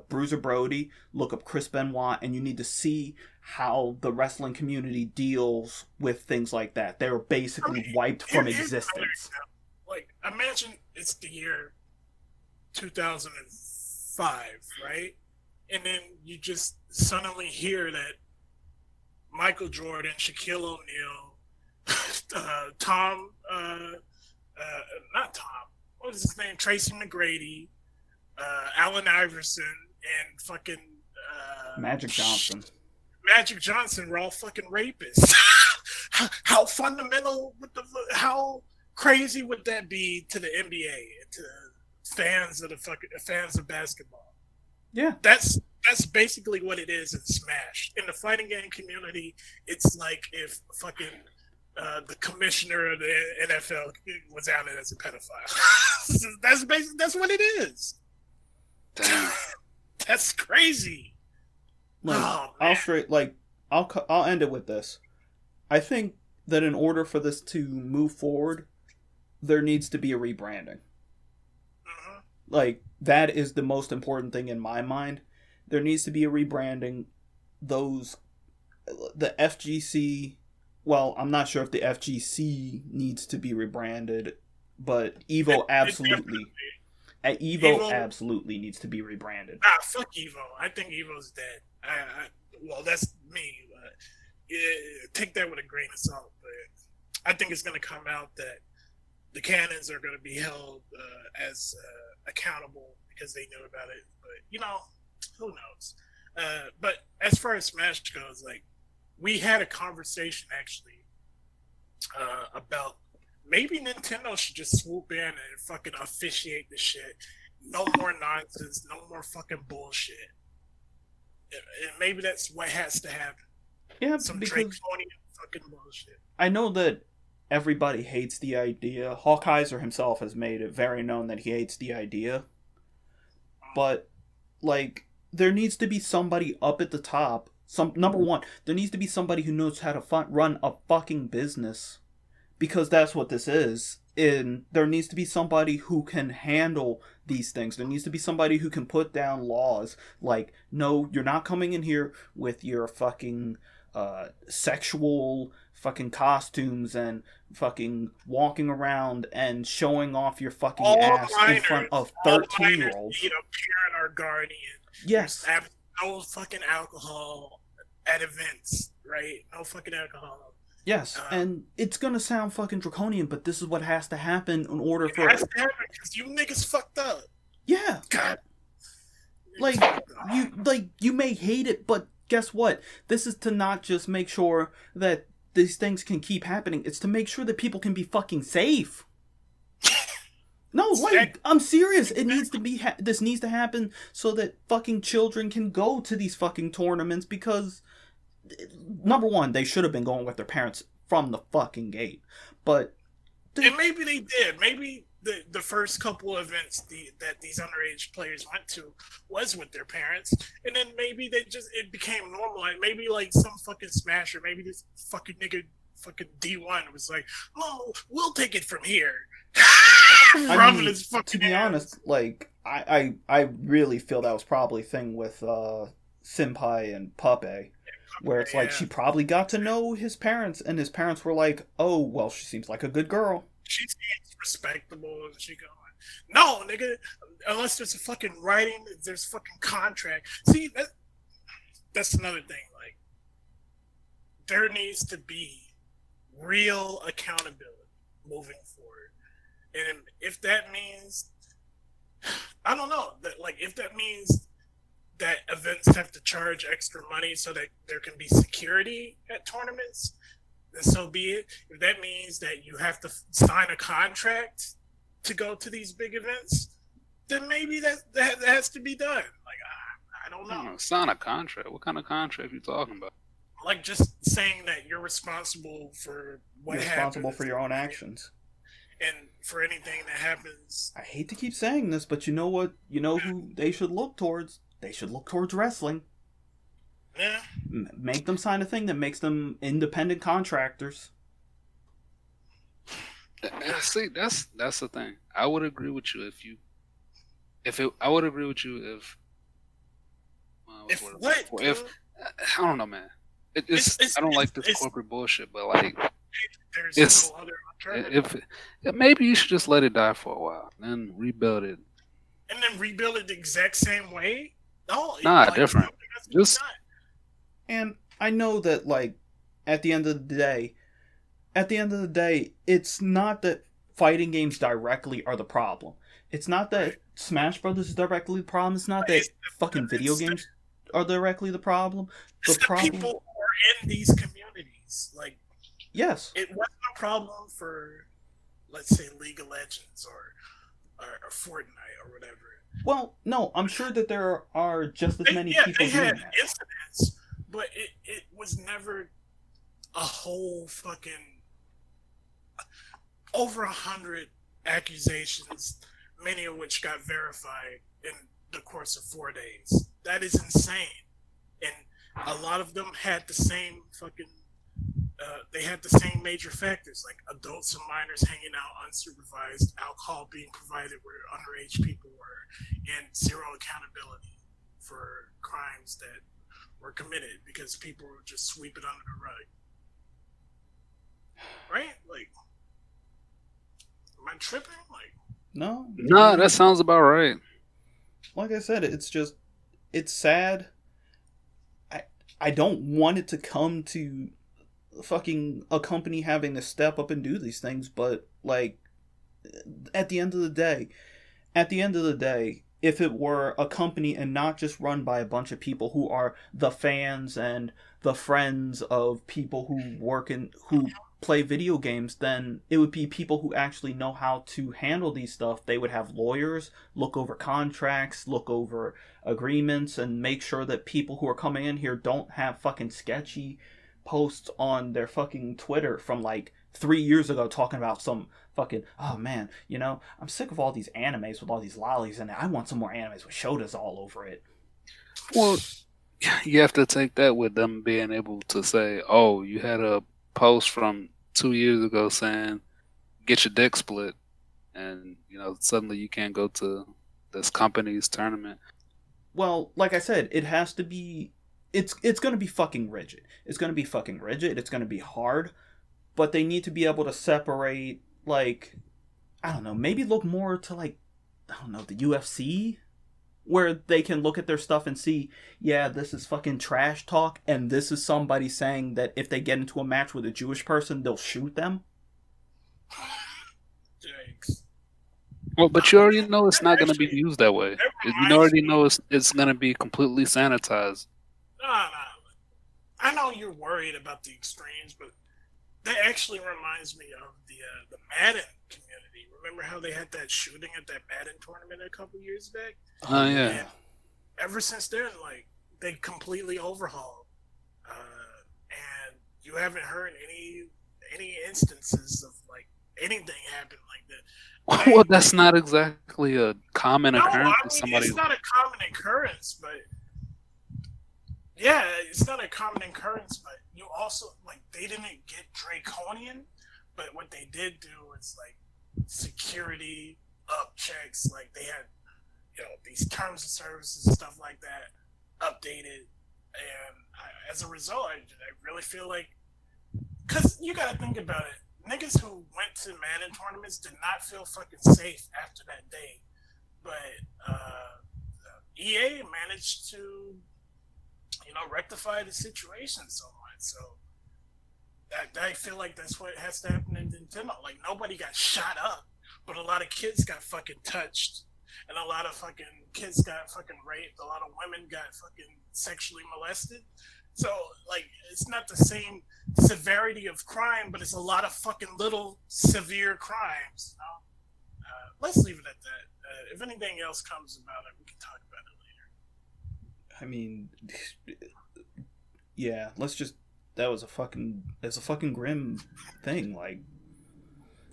Bruiser Brody, look up Chris Benoit, and you need to see how the wrestling community deals with things like that. They were basically wiped from existence. Like, imagine it's the year 2005, right? And then you just suddenly hear that Michael Jordan, Shaquille O'Neal, not Tom, what was his name? Tracy McGrady, Allen Iverson, and fucking Magic Johnson. Magic Johnson were all fucking rapists. How fundamental how crazy would that be to the NBA and to fans of basketball? Yeah, that's basically what it is in Smash. In the fighting game community, it's like if fucking the commissioner of the NFL was outed as a pedophile. That's what it is. Damn. That's crazy. I'll end it with this. I think that in order for this to move forward, there needs to be a rebranding. Like, that is the most important thing in my mind. There needs to be a rebranding. The FGC, well, I'm not sure if the FGC needs to be rebranded, but EVO absolutely needs to be rebranded. Fuck EVO. I think EVO's dead. Well, that's me. Take that with a grain of salt, but I think it's going to come out that the canons are going to be held as accountable because they knew about it. But, who knows? But as far as Smash goes, like, we had a conversation actually about maybe Nintendo should just swoop in and fucking officiate the shit. No more nonsense. No more fucking bullshit. And maybe that's what has to happen. Yeah, some because draconian fucking bullshit. I know that everybody hates the idea. Hawkeizer himself has made it very known that he hates the idea. But, like, there needs to be somebody up at the top. Number one, there needs to be somebody who knows how to run a fucking business. Because that's what this is. And there needs to be somebody who can handle these things. There needs to be somebody who can put down laws. Like, no, you're not coming in here with your fucking sexual fucking costumes and fucking walking around and showing off your fucking ass in front of 13-year-olds. Parent or guardian. Yes. No fucking alcohol at events, right? No fucking alcohol. Yes, and it's gonna sound fucking draconian, but this is what has to happen in order for. It has to happen because you niggas fucked up. Yeah. God. You may hate it, but guess what? This is to not just make sure that these things can keep happening. It's to make sure that people can be fucking safe. No, like, I'm serious. It needs to be. This needs to happen so that fucking children can go to these fucking tournaments because. Number one, they should have been going with their parents from the fucking gate. But and maybe they did. Maybe the first couple of events that these underage players went to was with their parents, and then maybe it became normal. Like, maybe like some fucking smasher, maybe this fucking nigga, fucking D1 was like, "Oh, we'll take it from here." To be honest, like I really feel that was probably a thing with Senpai and Puppet. Where it's like she probably got to know his parents, and his parents were like, "Oh, well, she seems like a good girl. She seems respectable." And she going, "No, nigga, unless there's a fucking writing, there's fucking contract." See, that's another thing. Like, there needs to be real accountability moving forward, and if that means, I don't know, if that means that events have to charge extra money so that there can be security at tournaments, then so be it. If that means that you have to sign a contract to go to these big events, then maybe that has to be done. Like, I don't know. Sign a contract? What kind of contract are you talking about? Like just saying that you're responsible for what You're happens. responsible for your own actions. And for anything that happens. I hate to keep saying this, but you know what? You know who they should look towards? They should look towards wrestling. Yeah. Make them sign a thing that makes them independent contractors. See, that's the thing. I would agree with you I would agree with you if I don't know, man. I don't like this corporate bullshit, but like there's no other alternative. If maybe you should just let it die for a while, then rebuild it, and then rebuild it the exact same way. No, nah, different. Just and I know that like at the end of the day, it's not that fighting games directly are the problem. It's not that Smash Brothers is directly the problem. It's not that fucking video games are directly the problem. The people who are in these communities, like, yes, it wasn't a problem for, let's say, League of Legends or Fortnite or whatever. Well, no, I'm sure that there are just as many people doing that. They had incidents, but it was never a whole fucking over 100 accusations, many of which got verified in the course of 4 days. That is insane. And a lot of them had the same fucking they had the same major factors, like adults and minors hanging out unsupervised, alcohol being provided where underage people were, and zero accountability for crimes that were committed because people would just sweep it under the rug. Right? Like, am I tripping? Like, no, that sounds about right. Like I said, it's sad. I don't want it to come to fucking a company having to step up and do these things, but like at the end of the day, if it were a company and not just run by a bunch of people who are the fans and the friends of people who play video games, then it would be people who actually know how to handle these stuff. They would have lawyers look over contracts, look over agreements, and make sure that people who are coming in here don't have fucking sketchy posts on their fucking Twitter from like 3 years ago talking about some fucking, oh man, I'm sick of all these animes with all these lollies in it. I want some more animes with shotas all over it. Well, you have to take that with them being able to say, oh, you had a post from 2 years ago saying get your dick split, and suddenly you can't go to this company's tournament. Well, like I said, it has to be it's going to be fucking rigid. It's going to be fucking rigid. It's going to be hard, but they need to be able to separate, like, I don't know, maybe look more to like, I don't know, the UFC, where they can look at their stuff and see, yeah, this is fucking trash talk, and this is somebody saying that if they get into a match with a Jewish person, they'll shoot them. Yikes. Well, but you already know it's not going to be used that way. You already know it's going to be completely sanitized. No. I know you're worried about the extremes, but that actually reminds me of the Madden community. Remember how they had that shooting at that Madden tournament a couple years back? Oh, yeah. And ever since then, like, they completely overhauled. And you haven't heard any instances of, like, anything happen like that. Well, that's not exactly a common occurrence. It's not a common occurrence, but yeah, it's not a common occurrence, but you also, like, they didn't get draconian, but what they did do is, like, security up checks, like, they had, these terms of services and stuff like that updated, and as a result, I really feel like, because you gotta think about it, niggas who went to Madden tournaments did not feel fucking safe after that day, but EA managed to rectify the situation so much. So I feel like that's what has to happen in Nintendo. Like, nobody got shot up, but a lot of kids got fucking touched, and a lot of fucking kids got fucking raped. A lot of women got fucking sexually molested. So, like, it's not the same severity of crime, but it's a lot of fucking little severe crimes. Let's leave it at that. If anything else comes about it, we can talk about it later. I mean, yeah, let's just was a fucking grim thing. Like,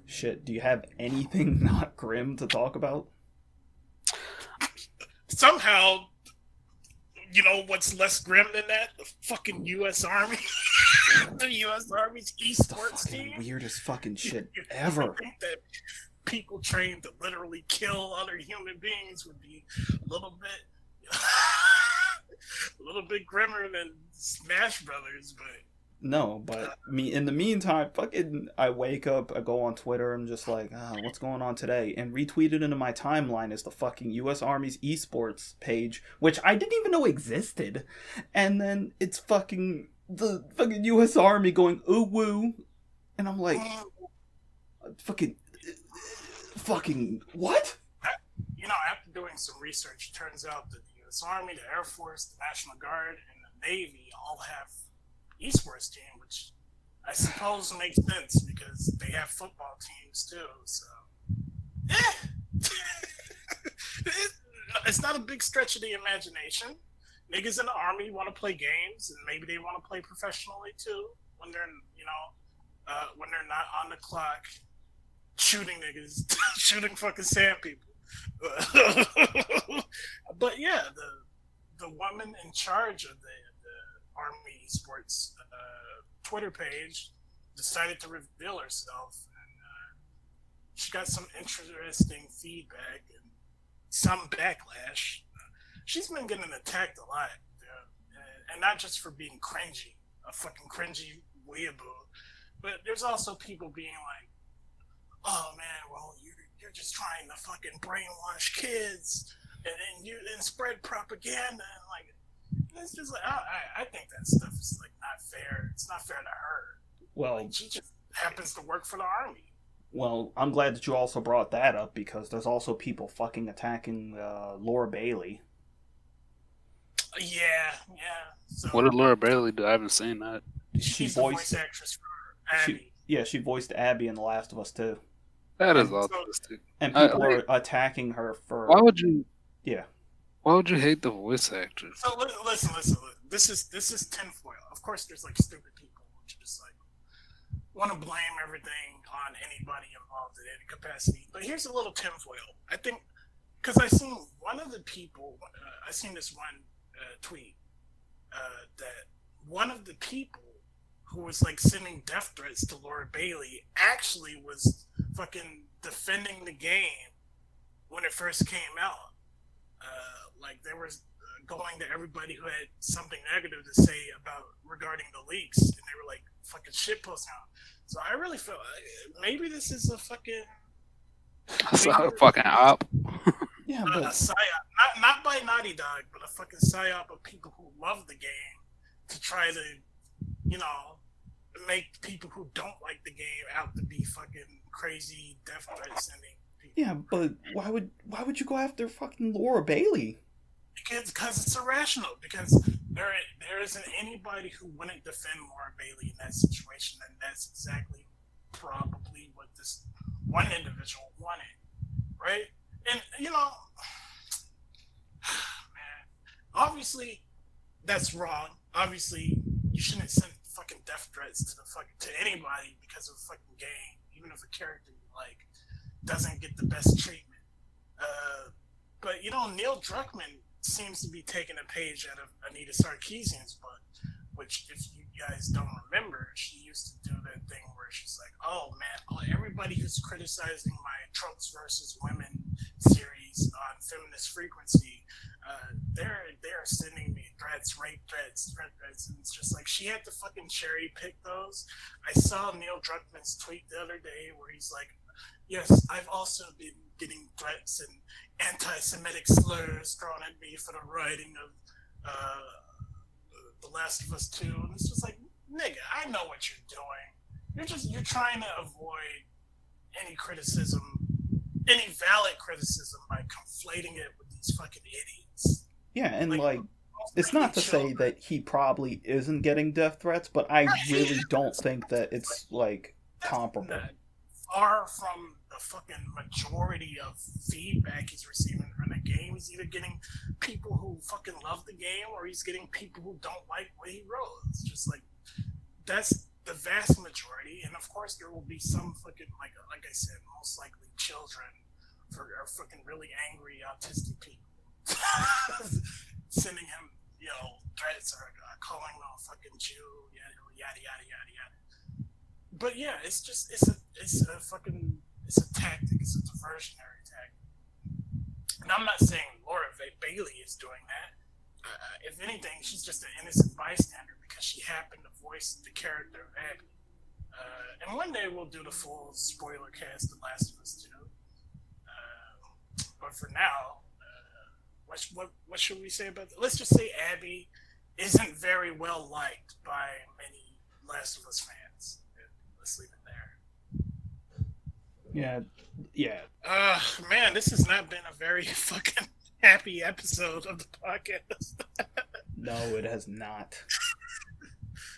shit. Do you have anything not grim to talk about? Somehow, you know what's less grim than that? The fucking U.S. Army. The U.S. Army's esports The team. weirdest fucking shit ever. I think that people trained to literally kill other human beings would be a little bit grimmer than Smash Brothers, but No, but in the meantime, fucking, I wake up, I go on Twitter, and just like, what's going on today? And retweeted into my timeline is the fucking U.S. Army's esports page, which I didn't even know existed. And then it's the fucking U.S. Army going, ooh woo. And I'm like, fucking, what? You know, after doing some research, it turns out that the U.S. Army, the Air Force, the National Guard, and the Navy all have esports team, which I suppose makes sense because they have football teams too. So, it's not a big stretch of the imagination. Niggas in the Army want to play games, and maybe they want to play professionally too when they're, when they're not on the clock shooting niggas, shooting fucking sand people. But yeah, the woman in charge of the Army Esports Twitter page decided to reveal herself, and she got some interesting feedback and some backlash. She's been getting attacked a lot, and not just for being cringy, a fucking cringy weeaboo, but there's also people being like, "Oh man, well you're just trying to fucking brainwash kids and spread propaganda," and like. It's just like I think that stuff is like not fair. It's not fair to her. Well, like, she just happens to work for the Army. Well, I'm glad that you also brought that up because there's also people fucking attacking Laura Bailey. Yeah. So, what did Laura Bailey do? I haven't seen that. She's the voice actress for Abby. She voiced Abby in The Last of Us too. That is autistic. And people are attacking her for. Why would you? Yeah. Why would you hate the voice actress? So listen. This is tinfoil. Of course, there's like stupid people who just like want to blame everything on anybody involved in any capacity. But here's a little tinfoil. I think because I seen one of the people. I seen this one tweet that one of the people who was like sending death threats to Laura Bailey actually was fucking defending the game when it first came out. Like they were going to everybody who had something negative to say regarding the leaks, and they were like fucking shit posting out. So I really feel maybe this is a fucking fucking op. Yeah, but a psyop, not by Naughty Dog, but a fucking psyop of people who love the game to try to, make people who don't like the game out to be fucking crazy death threats sending people. Yeah, but why would you go after fucking Laura Bailey? Because it's irrational. Because there isn't anybody who wouldn't defend Laura Bailey in that situation, and that's exactly probably what this one individual wanted, right? And man, obviously that's wrong. Obviously, you shouldn't send fucking death threats to anybody because of a fucking game, even if a character you like doesn't get the best treatment. But Neil Druckmann seems to be taking a page out of Anita Sarkeesian's book, which, if you guys don't remember, she used to do that thing where she's like, "Oh man, everybody who's criticizing my Tropes versus Women series on Feminist Frequency, they're sending me threats, rape threats, and it's just like she had to fucking cherry pick those." I saw Neil Druckmann's tweet the other day where he's like, "Yes, I've also been getting threats and anti-Semitic slurs thrown at me for the writing of The Last of Us 2. And it's just like, nigga, I know what you're doing. You're trying to avoid any criticism, any valid criticism, by conflating it with these fucking idiots. Yeah, and like it's not to say that he probably isn't getting death threats, but I really don't think that it's like comparable. Far from the fucking majority of feedback he's receiving from the game. He's either getting people who fucking love the game, or he's getting people who don't like what he wrote. It's just like that's the vast majority, and of course there will be some fucking like I said, most likely children or fucking really angry autistic people sending him threats or calling him a fucking Jew, yada yada yada yada. But yeah, it's a tactic, it's a diversionary tactic. And I'm not saying Laura Bailey is doing that. If anything, she's just an innocent bystander because she happened to voice the character of Abby. And one day we'll do the full spoiler cast of Last of Us 2. But for now, what should we say about that? Let's just say Abby isn't very well liked by many Last of Us fans. Let's leave it there. Yeah. Man, this has not been a very fucking happy episode of the podcast. No, it has not.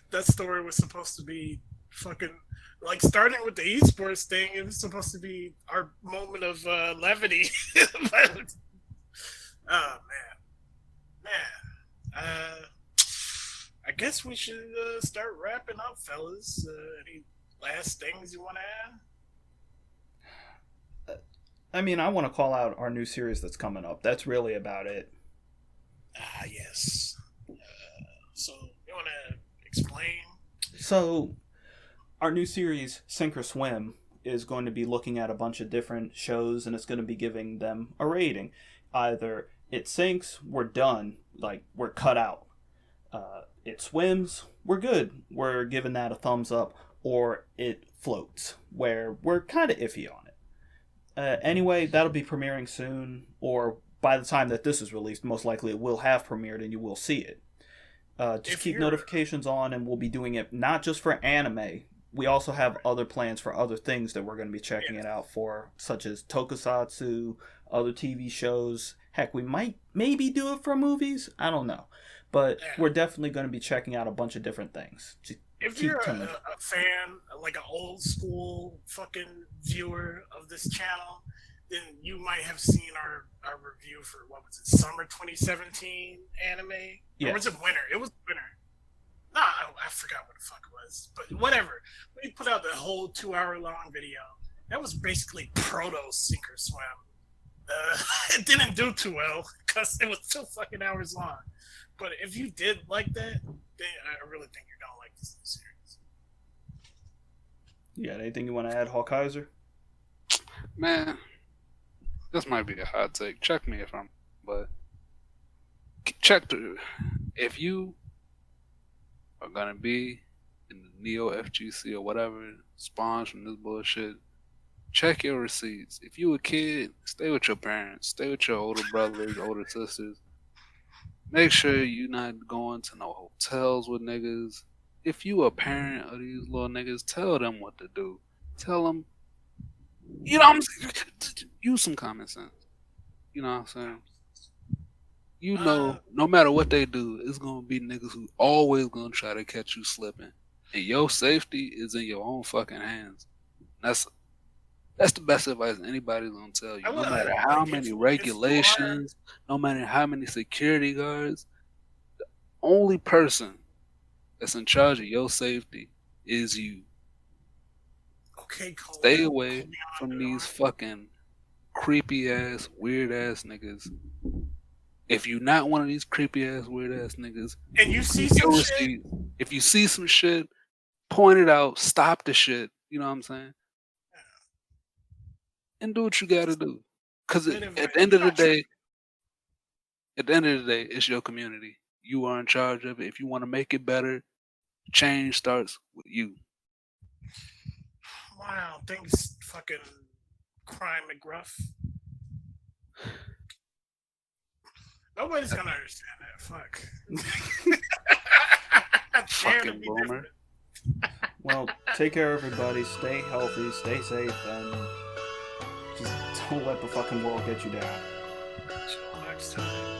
That story was supposed to be fucking like starting with the esports thing. It was supposed to be our moment of levity. But, oh man. I guess we should start wrapping up, fellas. Any last things you want to add? I mean, I want to call out our new series that's coming up. That's really about it. Yes. So, you want to explain? So, our new series, Sink or Swim, is going to be looking at a bunch of different shows, and it's going to be giving them a rating. Either it sinks, we're done, like, we're cut out. It swims, we're good, we're giving that a thumbs up. Or it floats, where we're kind of iffy on it. Anyway, that'll be premiering soon, or by the time that this is released, most likely it will have premiered and you will see it. Just keep notifications on, and we'll be doing it not just for anime. We also have other plans for other things that we're going to be checking it out for, such as tokusatsu, other TV shows. Heck, we might maybe do it for movies. I don't know. But we're definitely going to be checking out a bunch of different things. If you're a fan, like an old school fucking viewer of this channel, then you might have seen our review for, what was it, summer 2017 anime? Yeah. Or was it winter? It was winter. Nah, I forgot what the fuck it was. But whatever. We put out the whole 2-hour-long video. That was basically proto Sink or Swim. It didn't do too well because it was 2 fucking hours long. But if you did like that, then I really think you're gonna like this new series. You got anything you want to add, Hawkeyser? Man, this might be a hot take. Check me if I'm, but if you are gonna be in the Neo FGC or whatever spawns from this bullshit, check your receipts. If you a kid, stay with your parents, stay with your older brothers, older sisters. Make sure you're not going to no hotels with niggas. If you a parent of these little niggas, tell them what to do. Tell them, use some common sense. You know what I'm saying? You know, no matter what they do, it's going to be niggas who always going to try to catch you slipping. And your safety is in your own fucking hands. That's the best advice anybody's going to tell you. No matter how many regulations, no matter how many security guards, the only person that's in charge of your safety is you. Okay, Cole. Stay away from these fucking creepy ass, weird ass niggas. If you're not one of these creepy ass, weird ass niggas, and you see some shit, if you see some shit, point it out, stop the shit. You know what I'm saying? And do what you gotta do. Because at the end of the day, it's your community. You are in charge of it. If you want to make it better, change starts with you. Wow, thanks, fucking Crime McGruff. Nobody's gonna understand that. Fuck. Fucking boomer. Well, take care, everybody. Stay healthy, stay safe, and just don't let the fucking world get you down. Until next time.